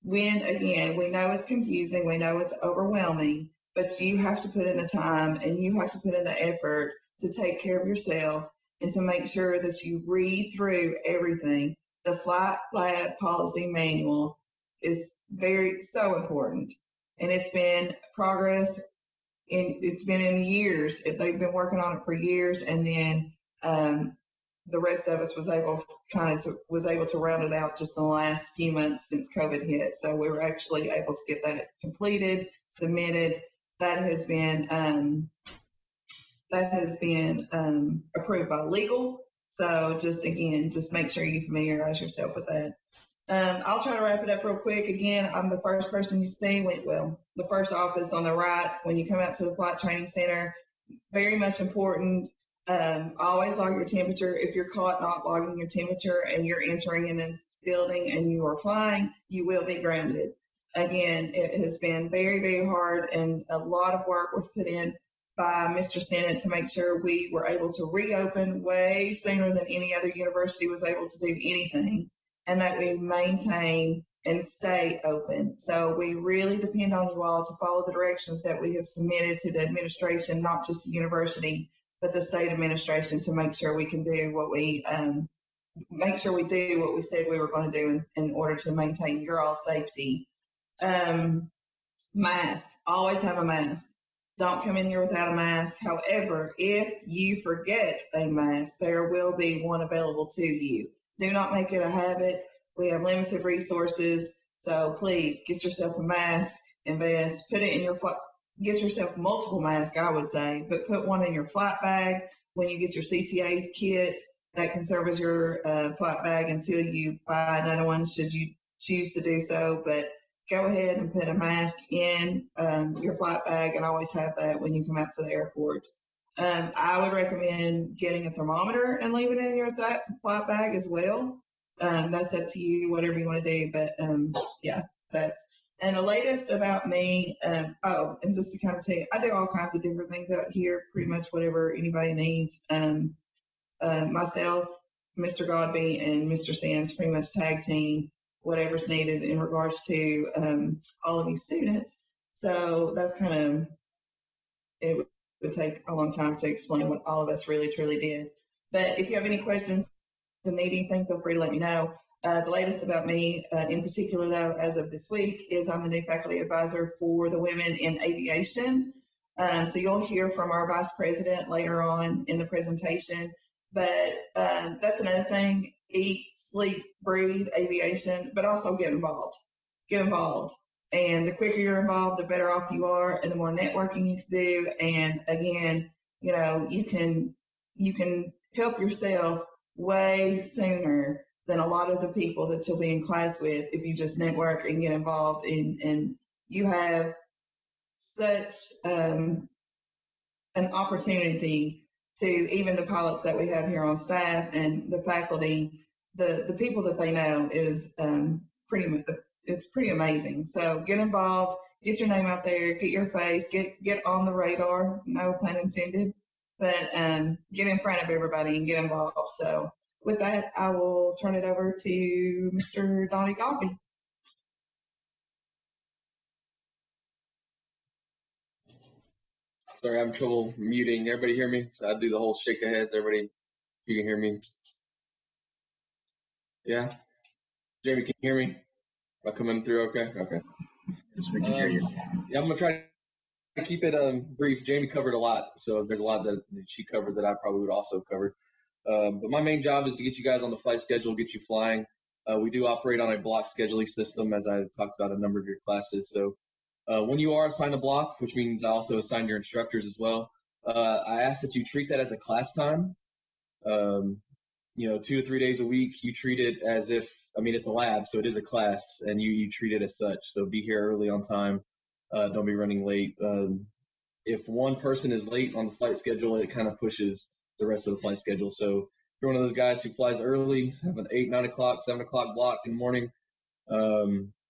When, again, we know it's confusing, we know it's overwhelming, but you have to put in the time and you have to put in the effort to take care of yourself and to make sure that you read through everything. The Flight Lab Policy Manual is so important, and it's been progress. It's been in years. They've been working on it for years, and then the rest of us was able to round it out just in the last few months since COVID hit. So we were actually able to get that completed, submitted. That has been approved by legal. So just make sure you familiarize yourself with that. I'll try to wrap it up real quick. Again, I'm the first person you see. The first office on the right when you come out to the Flight Training Center. Very much important. Always log your temperature. If you're caught not logging your temperature and you're entering in this building and you are flying, you will be grounded. Again, it has been very, very hard, and a lot of work was put in by Mr. Sinnett to make sure we were able to reopen way sooner than any other university was able to do anything, and that we maintain and stay open. So we really depend on you all to follow the directions that we have submitted to the administration, not just the university, but the state administration, to make sure we can do what we do what we said we were going to do in order to maintain your all safety. Mask, always have a mask. Don't come in here without a mask. However, if you forget a mask, there will be one available to you. Do not make it a habit. We have limited resources, so please get yourself a mask, invest, put it in your get yourself multiple masks, I would say, but put one in your flight bag. When you get your CTA kit, that can serve as your flight bag until you buy another one, should you choose to do so. But go ahead and put a mask in your flight bag, and always have that when you come out to the airport. I would recommend getting a thermometer and leaving it in your flight bag as well. That's up to you, whatever you want to do. But yeah, and the latest about me, and just to kind of say, I do all kinds of different things out here, pretty much whatever anybody needs. Myself, Mr. Godby, and Mr. Sands pretty much tag team whatever's needed in regards to all of these students. So that's it would take a long time to explain what all of us really, truly did. But if you have any questions and need anything, feel free to let me know. The latest about me, in particular, though, as of this week, is I'm the new faculty advisor for the Women in Aviation. So you'll hear from our vice president later on in the presentation. But that's another thing: eat, sleep, breathe aviation, but also get involved. Get involved. And the quicker you're involved, the better off you are, and the more networking you can do. And again, you can help yourself way sooner than a lot of the people that you'll be in class with if you just network and get involved. And you have such an opportunity to even the pilots that we have here on staff and the faculty, the people that they know is it's pretty amazing. So get involved, get your name out there, get your face, get on the radar, no pun intended, but get in front of everybody and get involved. So with that, I will turn it over to Mr. Donnie Godby. Sorry, I'm having trouble muting. Everybody hear me? So I do the whole shake of heads. Everybody, you can hear me? Yeah? Jamie, can you hear me? Am I coming through okay? Okay. Yes, we can hear you. Yeah, I'm going to try to keep it brief. Jamie covered a lot, so there's a lot that she covered that I probably would also cover. But my main job is to get you guys on the flight schedule, get you flying. We do operate on a block scheduling system, as I talked about a number of your classes. So when you are assigned a block, which means I also assign your instructors as well, I ask that you treat that as a class time. 2 to 3 days a week, you treat it as if, it's a lab, so it is a class, and you treat it as such. So be here early on time. Don't be running late. If one person is late on the flight schedule, it kind of pushes the rest of the flight schedule. So if you're one of those guys who flies early, have an 8, 9 o'clock, 7 o'clock block in the morning,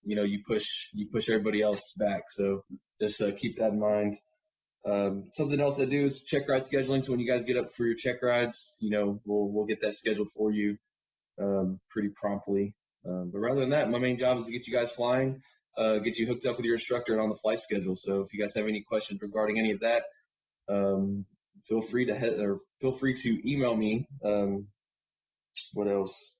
you push everybody else back. So just keep that in mind. Something else I do is check ride scheduling. So when you guys get up for your check rides, we'll get that scheduled for you pretty promptly. But rather than that, my main job is to get you guys flying, get you hooked up with your instructor and on the flight schedule. So if you guys have any questions regarding any of that, feel free to email me. What else?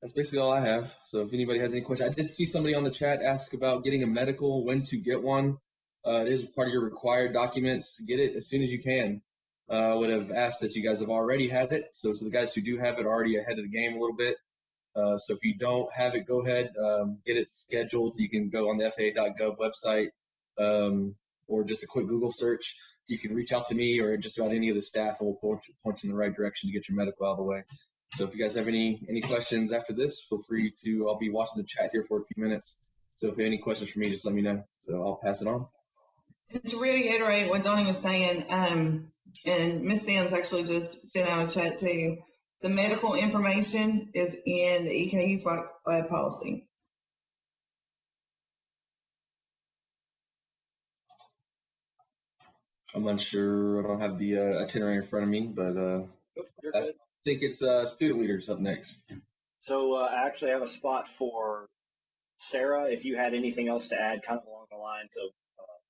That's basically all I have. So if anybody has any questions, I did see somebody on the chat ask about getting a medical, when to get one. It is part of your required documents. Get it as soon as you can. I would have asked that you guys have already had it. So the guys who do have it are already ahead of the game a little bit. So if you don't have it, go ahead, get it scheduled. You can go on the FAA.gov website or just a quick Google search. You can reach out to me or just about any of the staff, and we'll point you in the right direction to get your medical out of the way. So if you guys have any questions after this, feel free to, I'll be watching the chat here for a few minutes. So if you have any questions for me, just let me know. So I'll pass it on. And to reiterate what Donnie was saying, and Ms. Sims actually just sent out a chat to you, the medical information is in the EKU flight policy. I'm unsure. I don't have the itinerary in front of me, but I think it's student leaders up next. So I actually have a spot for Sarah, if you had anything else to add kind of along the lines of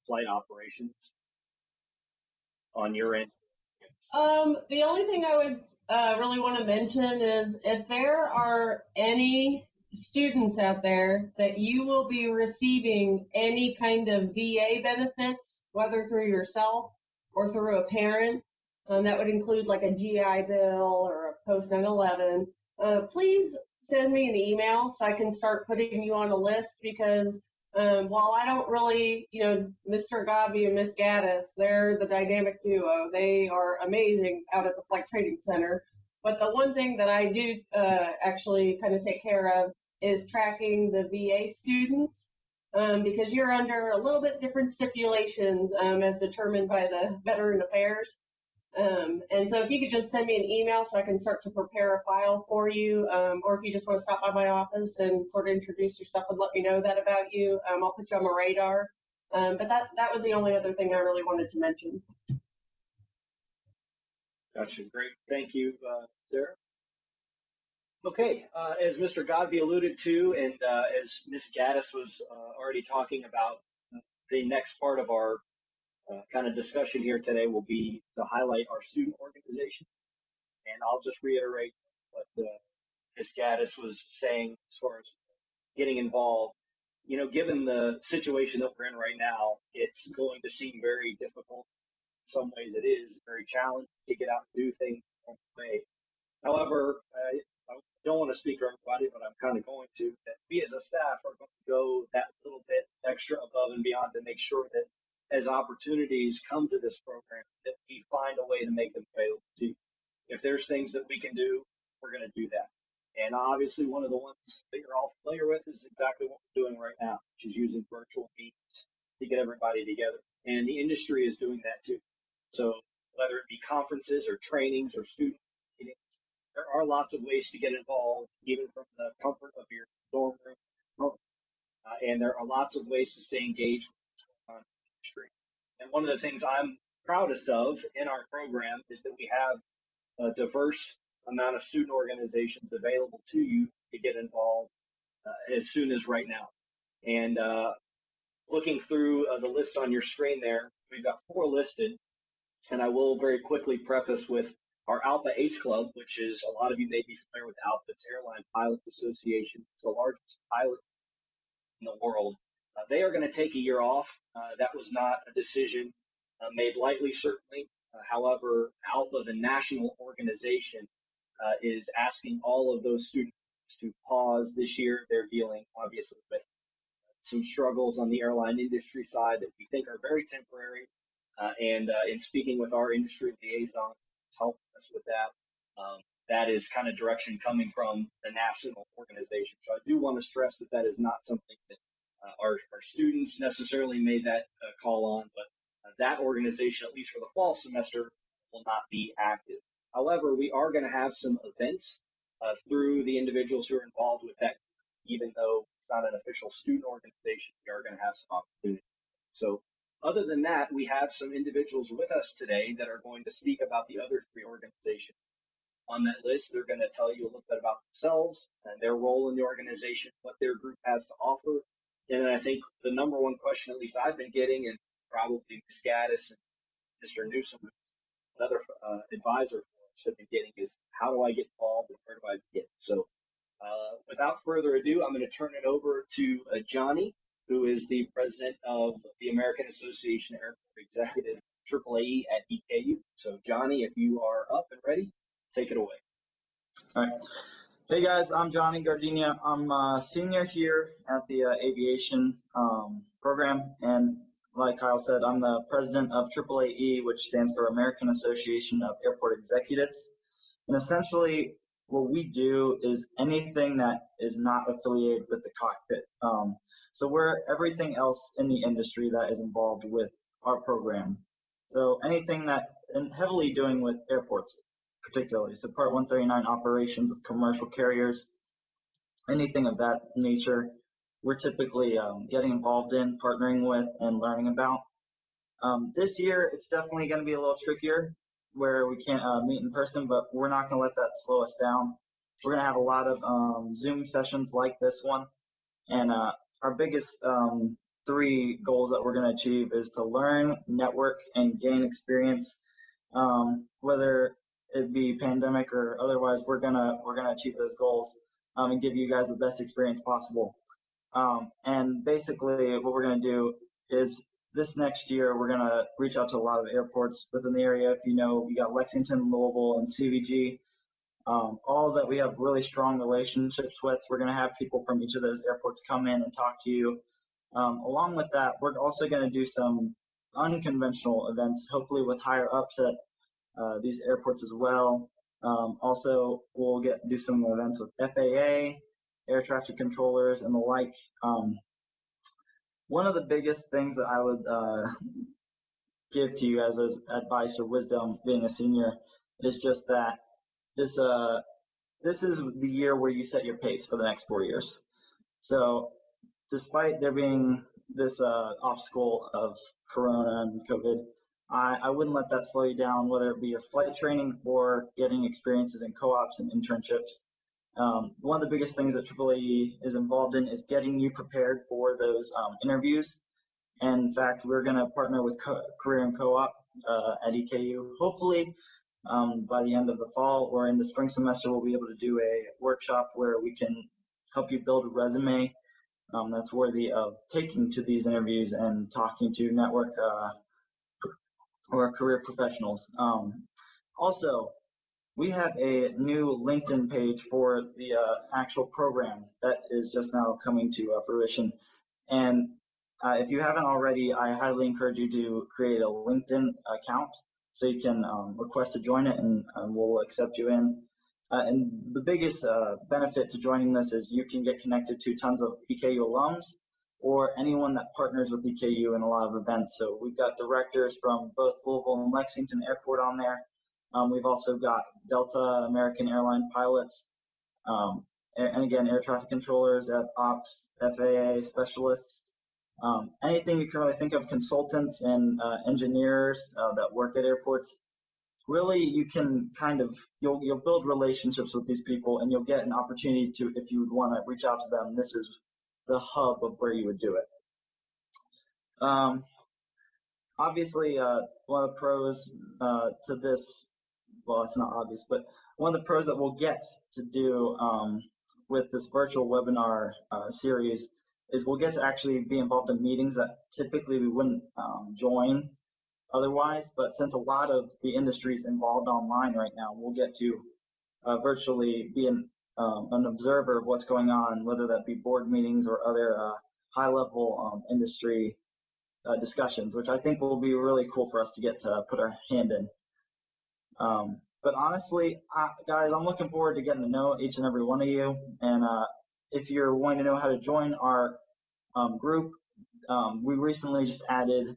flight operations on your end. The only thing I would really want to mention is if there are any students out there that you will be receiving any kind of VA benefits, whether through yourself or through a parent, that would include like a GI Bill or a post 9/11, please send me an email so I can start putting you on a list, because while I don't really, Mr. Godby and Miss Gaddis, they're the dynamic duo. They are amazing out at the Flight Training Center. But the one thing that I do actually kind of take care of is tracking the VA students, because you're under a little bit different stipulations as determined by the Veteran Affairs. And so if you could just send me an email so I can start to prepare a file for you, or if you just want to stop by my office and sort of introduce yourself and let me know that about you, I'll put you on my radar. But that was the only other thing I really wanted to mention. Gotcha. Great. Thank you, Sarah. Okay. As Mr. Godby alluded to, and as Ms. Gaddis was already talking about, the next part of our kind of discussion here today will be to highlight our student organization. And I'll just reiterate what Ms. Gaddis was saying as far as getting involved. Given the situation that we're in right now, it's going to seem very difficult. In some ways it is very challenging to get out and do things on the way. However, I don't want to speak for everybody, but I'm kind of going to, that we as a staff are going to go that little bit extra above and beyond to make sure that as opportunities come to this program, that we find a way to make them available to you. If there's things that we can do, we're going to do that. And obviously one of the ones that you're all familiar with is exactly what we're doing right now, which is using virtual meetings to get everybody together. And the industry is doing that too. So whether it be conferences or trainings or student meetings. There are lots of ways to get involved, even from the comfort of your dorm room. And there are lots of ways to stay engaged with what's going on in the industry. And one of the things I'm proudest of in our program is that we have a diverse amount of student organizations available to you to get involved as soon as right now. And looking through the list on your screen there, we've got 4 listed. And I will very quickly preface with our ALPA ACE Club, which is, a lot of you may be familiar with ALPA. It's Airline Pilots Association. It's the largest pilot in the world. They are going to take a year off. That was not a decision made lightly, certainly. However, ALPA, the national organization, is asking all of those students to pause this year. They're dealing, obviously, with some struggles on the airline industry side that we think are very temporary. And in speaking with our industry liaison, who's helping us with that, that is kind of direction coming from the national organization. So I do want to stress that that is not something that our students necessarily made that call on, but that organization, at least for the fall semester, will not be active. However, we are going to have some events through the individuals who are involved with that. Even though it's not an official student organization, we are going to have some opportunities. So other than that, we have some individuals with us today that are going to speak about the other 3 organizations on that list. They're going to tell you a little bit about themselves and their role in the organization, what their group has to offer. And I think the number one question, at least I've been getting, and probably Ms. Gaddis and Mr. Newsom, another advisor for us, have been getting, is how do I get involved and where do I begin? So without further ado, I'm going to turn it over to Johnny, who is the president of the American Association of Airport Executives, AAAE at EKU. So Johnny, if you are up and ready, take it away. All right. Hey guys, I'm Johnny Gardenia. I'm a senior here at the aviation program, and like Kyle said, I'm the president of AAAE, which stands for American Association of Airport Executives. And essentially, what we do is anything that is not affiliated with the cockpit. So we're everything else in the industry that is involved with our program. So anything that, and heavily doing with airports, particularly. So Part 139 operations with commercial carriers, anything of that nature, we're typically getting involved in, partnering with, and learning about. This year, it's definitely going to be a little trickier where we can't meet in person, but we're not going to let that slow us down. We're going to have a lot of Zoom sessions like this one. And our biggest 3 goals that we're going to achieve is to learn, network, and gain experience. Whether it be pandemic or otherwise, we're gonna achieve those goals and give you guys the best experience possible. And basically, what we're gonna do is this next year we're gonna reach out to a lot of airports within the area. If you know, we got Lexington, Louisville, and CVG. All that we have really strong relationships with. We're gonna have people from each of those airports come in and talk to you. Along with that, we're also gonna do some unconventional events, hopefully with higher ups at these airports as well. Also, we'll do some events with FAA, air traffic controllers, and the like. One of the biggest things that I would give to you as advice or wisdom, being a senior, is just that this is the year where you set your pace for the next 4 years. So, despite there being this obstacle of Corona and COVID, I wouldn't let that slow you down, whether it be your flight training or getting experiences in co-ops and internships. One of the biggest things that AAAE is involved in is getting you prepared for those interviews. And in fact, we're going to partner with Career and Co-op at EKU. Hopefully, by the end of the fall or in the spring semester, we'll be able to do a workshop where we can help you build a resume that's worthy of taking to these interviews and talking to network or career professionals. Also, we have a new LinkedIn page for the actual program that is just now coming to fruition. And if you haven't already, I highly encourage you to create a LinkedIn account so you can request to join it, and we'll accept you in. And the biggest benefit to joining this is you can get connected to tons of EKU alums or anyone that partners with EKU in a lot of events. So we've got directors from both Louisville and Lexington Airport on there. We've also got Delta American Airline pilots, and again, air traffic controllers, ops, FAA specialists, anything you can really think of, consultants and engineers that work at airports. Really, you can you'll build relationships with these people, and you'll get an opportunity to, if you would want to reach out to them, this is the hub of where you would do it. Obviously, one of the pros to this, well, it's not obvious, but one of the pros that we'll get to do with this virtual webinar series is we'll get to actually be involved in meetings that typically we wouldn't join otherwise. But since a lot of the industry is involved online right now, we'll get to virtually be an observer of what's going on, whether that be board meetings or other high-level industry discussions, which I think will be really cool for us to get to put our hand in. But honestly, guys, I'm looking forward to getting to know each and every one of you. And if you're wanting to know how to join our group, we recently just added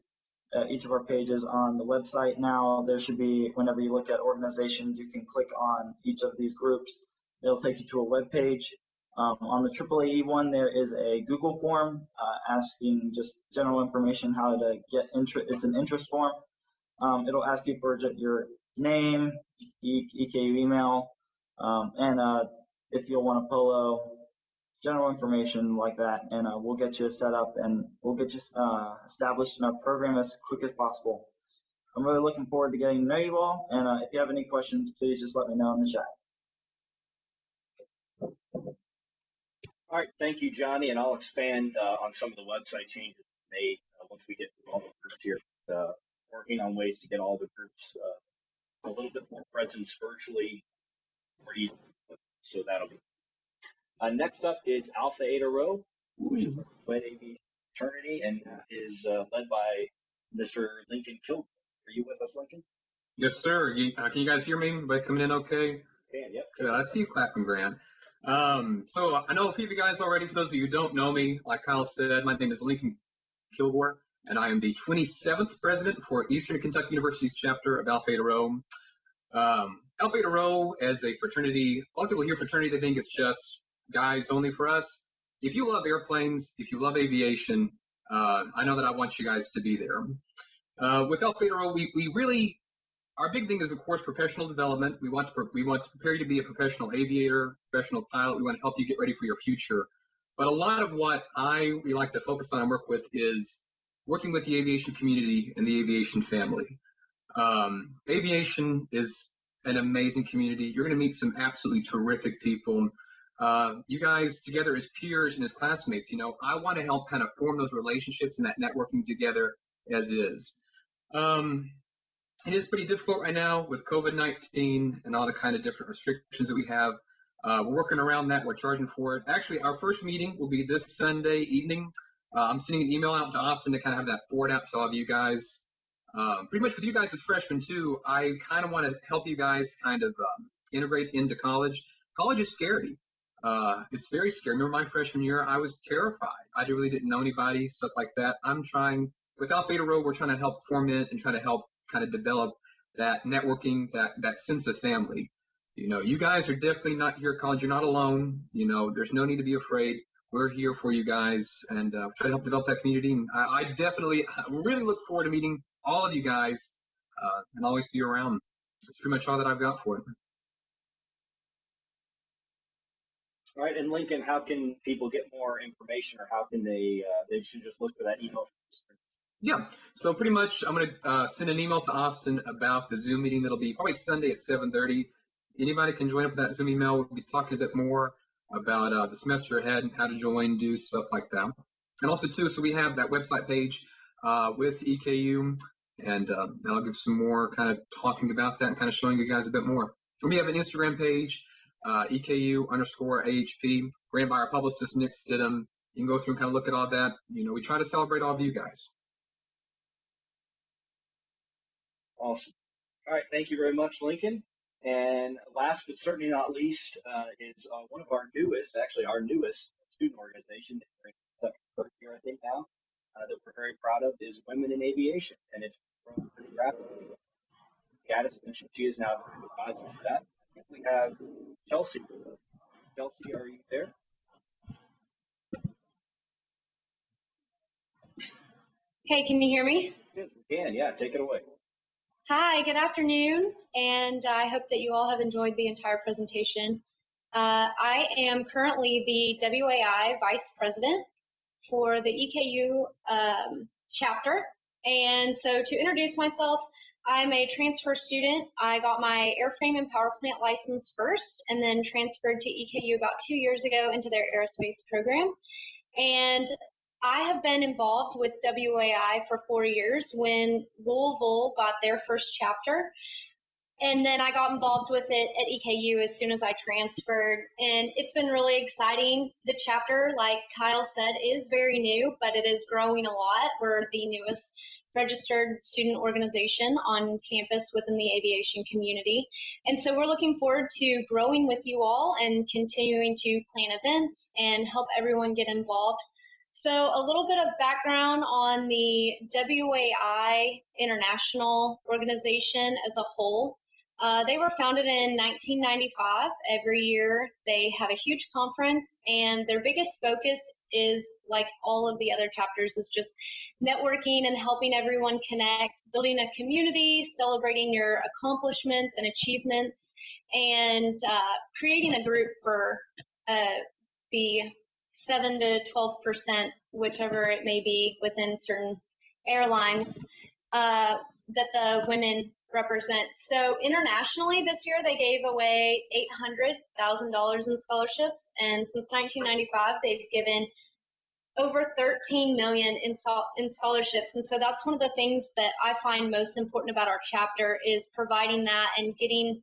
each of our pages on the website now. There should be, whenever you look at organizations, you can click on each of these groups. It'll take you to a web page. On the AAAE one, there is a Google form asking just general information, how to get interest. It's an interest form. It'll ask you for your name, EKU email, and if you'll want a polo, general information like that, and we'll get you set up and we'll get you established in our program as quick as possible. I'm really looking forward to getting to know you all, and if you have any questions, please just let me know in the chat. All right, thank you, Johnny, and I'll expand on some of the website changes made once we get through all the groups here. Working on ways to get all the groups a little bit more presence virtually more easily. So that'll be. Next up is Alpha Eta Rho, which is a fraternity and is led by Mr. Lincoln Kilgore. Are you with us, Lincoln? Yes, sir. Can you guys hear me? Everybody coming in okay? Yep. Good. I see you clapping, Grant. So I know a few of you guys already. For those of you who don't know me, like Kyle said, my name is Lincoln Kilgore, and I am the 27th president for Eastern Kentucky University's chapter of Alpha Eta Rho. Alpha Eta Rho as a fraternity, a lot of people hear fraternity, they think it's just guys only. For us. If you love airplanes, if you love aviation, I know that I want you guys to be there. With Alpha Eta Rho, we really, our big thing is, of course, professional development. We want to prepare you to be a professional aviator, professional pilot. We want to help you get ready for your future. But a lot of what we like to focus on and work with is working with the aviation community and the aviation family. Aviation is an amazing community. You're going to meet some absolutely terrific people. You guys together as peers and as classmates, I want to help kind of form those relationships and that networking together as is. It is pretty difficult right now with COVID-19 and all the kind of different restrictions that we have. We're working around that. We're charging for it. Actually, our first meeting will be this Sunday evening. I'm sending an email out to Austin to kind of have that forward out to all of you guys. Pretty much with you guys as freshmen too, I kind of want to help you guys kind of integrate into college. College is scary. It's very scary. Remember my freshman year, I was terrified. I really didn't know anybody, stuff like that. With Alpha Eta Rho, we're trying to help form it and try to help kind of develop that networking, that sense of family. You guys are definitely not here at college. You're not alone. There's no need to be afraid. We're here for you guys and try to help develop that community. And I really look forward to meeting all of you guys and always be around. That's pretty much all that I've got for it. All right, and Lincoln, how can people get more information, or how can they should just look for that email? Yeah, so pretty much I'm going to send an email to Austin about the Zoom meeting that'll be probably Sunday at 7:30. Anybody can join up with that Zoom email. We'll be talking a bit more about the semester ahead and how to join, do stuff like that. And also, too, so we have that website page with EKU, and I'll give some more kind of talking about that and kind of showing you guys a bit more. And we have an Instagram page, EKU_AHP, ran by our publicist, Nick Stidham. You can go through and kind of look at all that. We try to celebrate all of you guys. Awesome. All right, thank you very much, Lincoln. And last but certainly not least is one of our newest student organization, third year, I think now, that we're very proud of is Women in Aviation, and it's grown pretty rapidly. Gaddis mentioned she is now the advisor for that. I think we have Chelsea. Chelsea, are you there? Hey, can you hear me? Yes, we can. Yeah, take it away. Hi, good afternoon, and I hope that you all have enjoyed the entire presentation. I am currently the WAI Vice President for the EKU chapter, and so to introduce myself, I'm a transfer student. I got my airframe and power plant license first, and then transferred to EKU about 2 years ago into their aerospace program. And I have been involved with WAI for 4 years when Louisville got their first chapter. And then I got involved with it at EKU as soon as I transferred. And it's been really exciting. The chapter, like Kyle said, is very new, but it is growing a lot. We're the newest registered student organization on campus within the aviation community. And so we're looking forward to growing with you all and continuing to plan events and help everyone get involved. So a little bit of background on the WAI International organization as a whole. They were founded in 1995. Every year they have a huge conference, and their biggest focus is, like all of the other chapters, is just networking and helping everyone connect, building a community, celebrating your accomplishments and achievements, and creating a group for the 7 to 12%, whichever it may be within certain airlines, that the women represent. So internationally this year they gave away $800,000 in scholarships, and since 1995 they've given over 13 million in scholarships. And so that's one of the things that I find most important about our chapter, is providing that and getting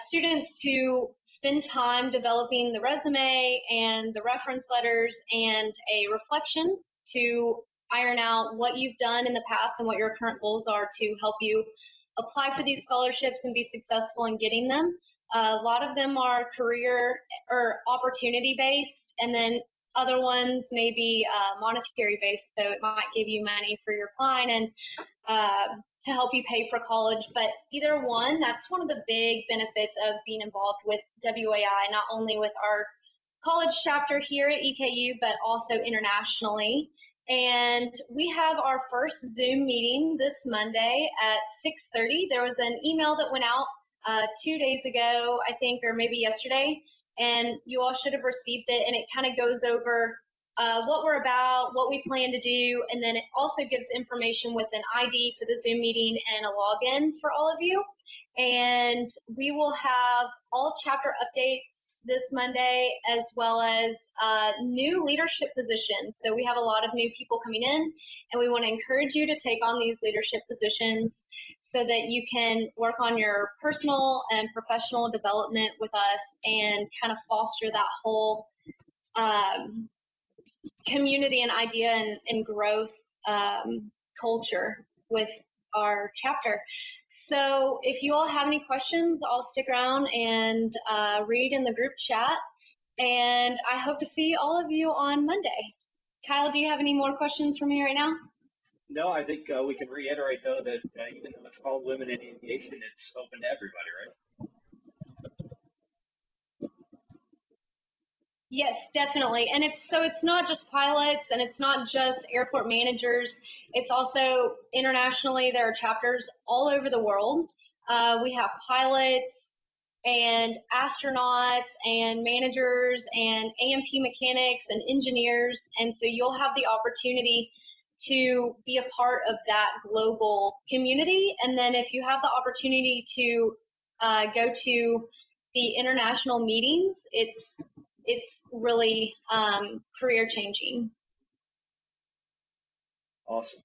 students to spend time developing the resume and the reference letters and a reflection to iron out what you've done in the past and what your current goals are to help you apply for these scholarships and be successful in getting them. A lot of them are career or opportunity based, and then other ones may be monetary based, so it might give you money for your fine and to help you pay for college. But either one, that's one of the big benefits of being involved with WAI, not only with our college chapter here at EKU, but also internationally. And we have our first Zoom meeting this Monday at 6:30. There was an email that went out 2 days ago, I think, or maybe yesterday, and you all should have received it. And it kind of goes over what we're about, what we plan to do, and then it also gives information with an ID for the Zoom meeting and a login for all of you. And we will have all chapter updates this Monday, as well as new leadership positions. So we have a lot of new people coming in, and we want to encourage you to take on these leadership positions so that you can work on your personal and professional development with us and kind of foster that whole community and idea and growth culture with our chapter. So if you all have any questions, I'll stick around and read in the group chat. And I hope to see all of you on Monday. Kyle, do you have any more questions for me right now? No, I think we can reiterate, though, that even though it's called Women in Aviation, it's open to everybody, right? Yes, definitely. And it's not just pilots, and it's not just airport managers. It's also internationally. There are chapters all over the world. We have pilots and astronauts and managers and AMP mechanics and engineers. And so you'll have the opportunity to be a part of that global community. And then if you have the opportunity to go to the international meetings, it's really career changing. Awesome.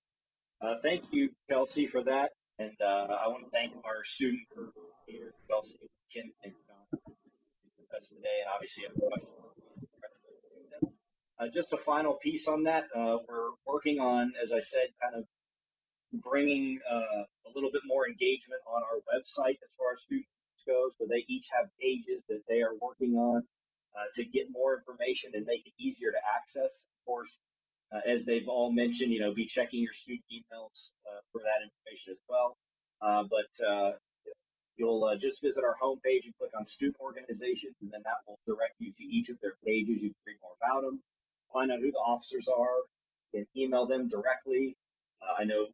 Thank you, Kelsey, for that. And I want to thank our student group here, Kelsey, Ken, and John, with us today. And obviously, have questions. Just a final piece on that. We're working on, as I said, kind of bringing a little bit more engagement on our website as far as students go. So they each have pages that they are working on to get more information and make it easier to access. Of course, as they've all mentioned, be checking your student emails for that information as well. But you'll just visit our homepage and click on student organizations, and then that will direct you to each of their pages. You can read more about them, find out who the officers are, and email them directly. I know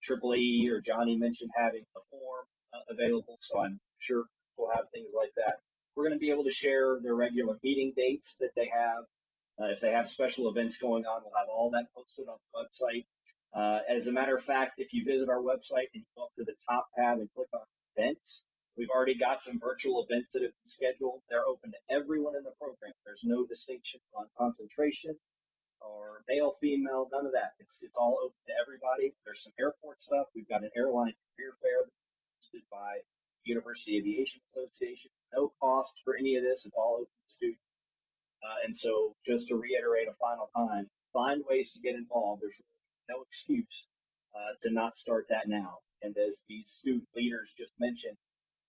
AAAE or Johnny mentioned having a form available, so I'm sure we'll have things like that. We're going to be able to share their regular meeting dates that they have. If they have special events going on, we'll have all that posted on the website. As a matter of fact, if you visit our website and you go up to the top tab and click on events, we've already got some virtual events that have been scheduled. They're open to everyone in the program. There's no distinction on concentration or male, female, none of that. It's all open to everybody. There's some airport stuff. We've got an airline career fair hosted by the University Aviation Association. No cost for any of this. It's all open to students. And so just to reiterate a final time, find ways to get involved. There's no excuse to not start that now. And as these student leaders just mentioned,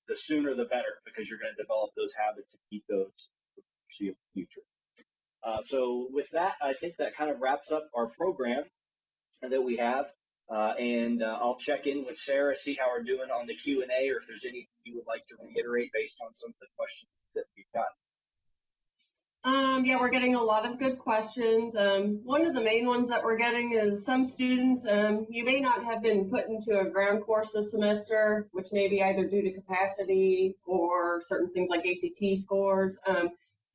the sooner the better, because you're going to develop those habits and keep those for the foreseeable future. So with that, I think that kind of wraps up our program that we have. And I'll check in with Sarah, see how we're doing on the Q&A, or if there's anything you would like to reiterate based on some of the questions that we've got. Yeah, we're getting a lot of good questions. One of the main ones that we're getting is some students, you may not have been put into a ground course this semester, which may be either due to capacity or certain things like ACT scores.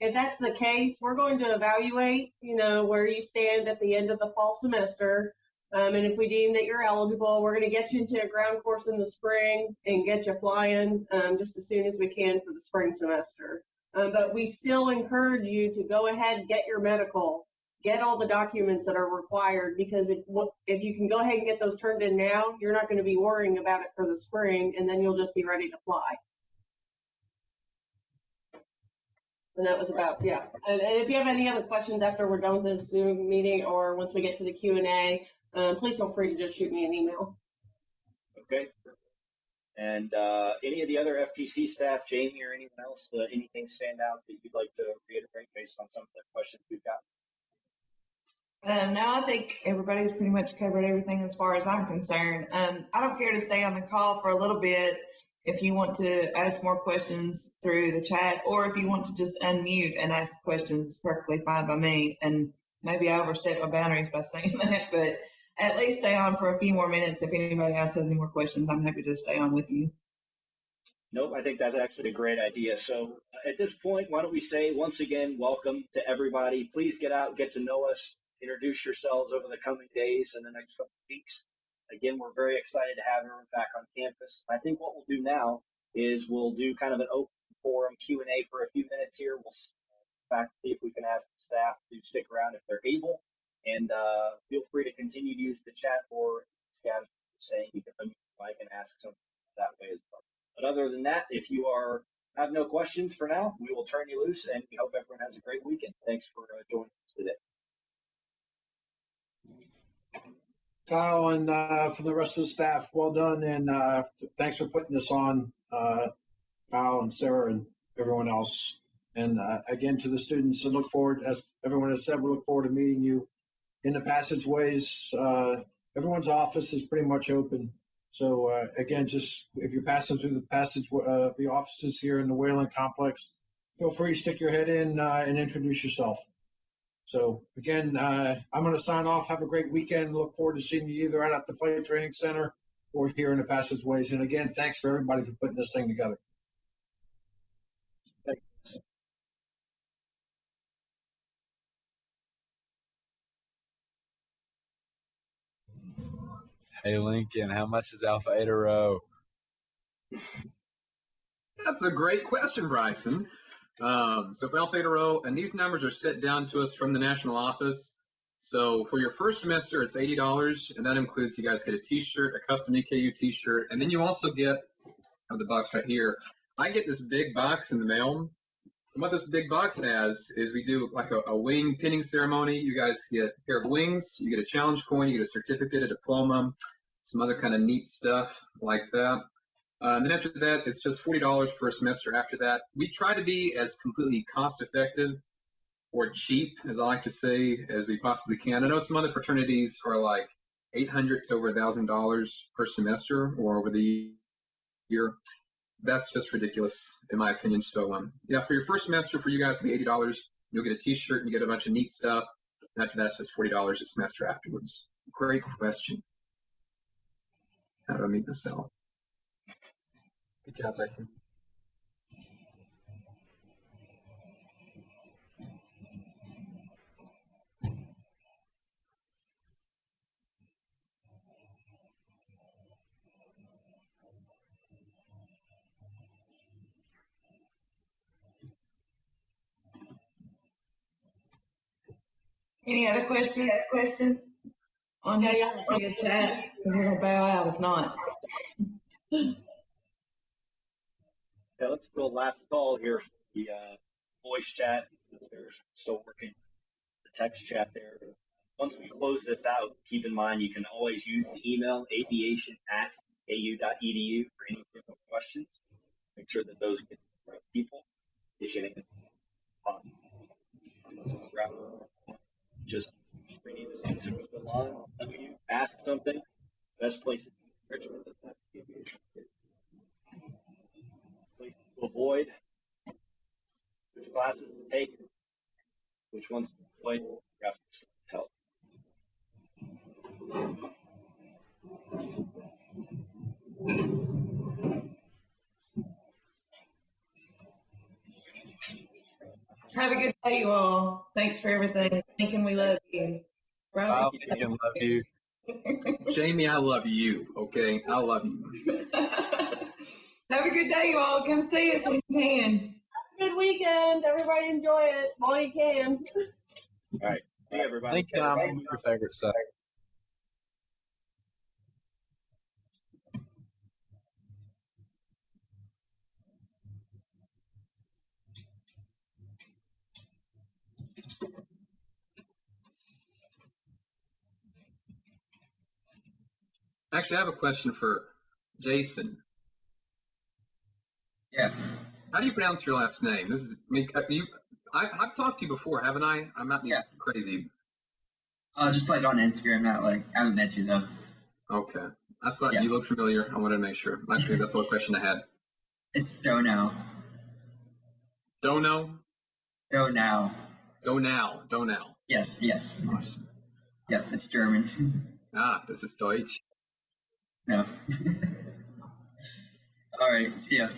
If that's the case, we're going to evaluate, where you stand at the end of the fall semester. And if we deem that you're eligible, we're going to get you into a ground course in the spring and get you flying just as soon as we can for the spring semester. But we still encourage you to go ahead and get your medical, get all the documents that are required, because if you can go ahead and get those turned in now, you're not going to be worrying about it for the spring, and then you'll just be ready to fly. And that was about, yeah. And if you have any other questions after we're done with this Zoom meeting or once we get to the Q&A, please feel free to just shoot me an email. Okay. And any of the other FTC staff, Jamie or anyone else, anything stand out that you'd like to reiterate based on some of the questions we've got? No, I think everybody's pretty much covered everything as far as I'm concerned. I don't care to stay on the call for a little bit if you want to ask more questions through the chat, or if you want to just unmute and ask questions, it's perfectly fine by me. And maybe I overstepped my boundaries by saying that, but at least stay on for a few more minutes. If anybody else has any more questions, I'm happy to stay on with you. Nope, I think that's actually a great idea. So at this point, why don't we say once again, welcome to everybody. Please get out, get to know us, introduce yourselves over the coming days and the next couple of weeks. Again, we're very excited to have everyone back on campus. I think what we'll do now is we'll do kind of an open forum Q&A for a few minutes here. We'll see if we can ask the staff to stick around if they're able. And feel free to continue to use the chat, or as saying, you can unmute your mic and ask something that way as well. But other than that, if you have no questions for now, we will turn you loose, and we hope everyone has a great weekend. Thanks for joining us today. Kyle, and for the rest of the staff, well done, and thanks for putting this on, Kyle and Sarah and everyone else. And again, to the students, I look forward, as everyone has said, we look forward to meeting you in the passageways. Everyone's office is pretty much open. So again, just if you're passing through the passage, the offices here in the Wayland complex, feel free to stick your head in and introduce yourself. So again, I'm going to sign off. Have a great weekend. Look forward to seeing you either out at the Flight Training Center or here in the passageways. And again, thanks for everybody for putting this thing together. Hey, Lincoln, how much is Alpha Eta Rho? That's a great question, Bryson. So for Alpha Eta Rho, and these numbers are set down to us from the national office. So for your first semester, it's $80, and that includes you guys get a T-shirt, a custom EKU T-shirt, and then you also get, I have the box right here, I get this big box in the mail. And what this big box has is we do like a wing pinning ceremony. You guys get a pair of wings, you get a challenge coin, you get a certificate, a diploma, some other kind of neat stuff like that. And then after that, it's just $40 per semester after that. We try to be as completely cost effective or cheap, as I like to say, as we possibly can. I know some other fraternities are like $800 to over $1,000 per semester or over the year. That's just ridiculous, in my opinion. So, yeah, for your first semester, for you guys, it'll be $80. You'll get a T-shirt and you get a bunch of neat stuff. And after that, it's just $40 a semester afterwards. Great question. How do I meet myself? Good job, Bryson. Any other questions? On here, via chat, because we're gonna bow out if not. Yeah, let's do a last call here for the voice chat. They're still working the text chat there. Once we close this out, keep in mind you can always use the email aviation@au.edu for any questions. Make sure that those get to the right people. Just we need to answer the line. When you ask something, best place to Richmond is not the aviation. Places to avoid, which classes to take, which ones to avoid, you have to tell. Have a good day, you all. Thanks for everything. Thinking we love you. Kyle, Lincoln, love you. Jamie, I love you, okay? I love you. Have a good day, you all. Come see us when you can. Good weekend. Everybody enjoy it while you can. All right. See everybody. Lincoln, I'm your favorite son. Actually, I have a question for Jason. Yeah. How do you pronounce your last name? This is, I mean, I've talked to you before, haven't I? I'm not crazy. Just like on Instagram, not like, I haven't met you though. Okay. That's what, you look familiar. I wanted to make sure. Actually, that's all the question I had. It's Donau. Donau? Donau. Donau. Yes. Awesome. Yep, it's German. Ah, this is Deutsch. No. All right, see ya.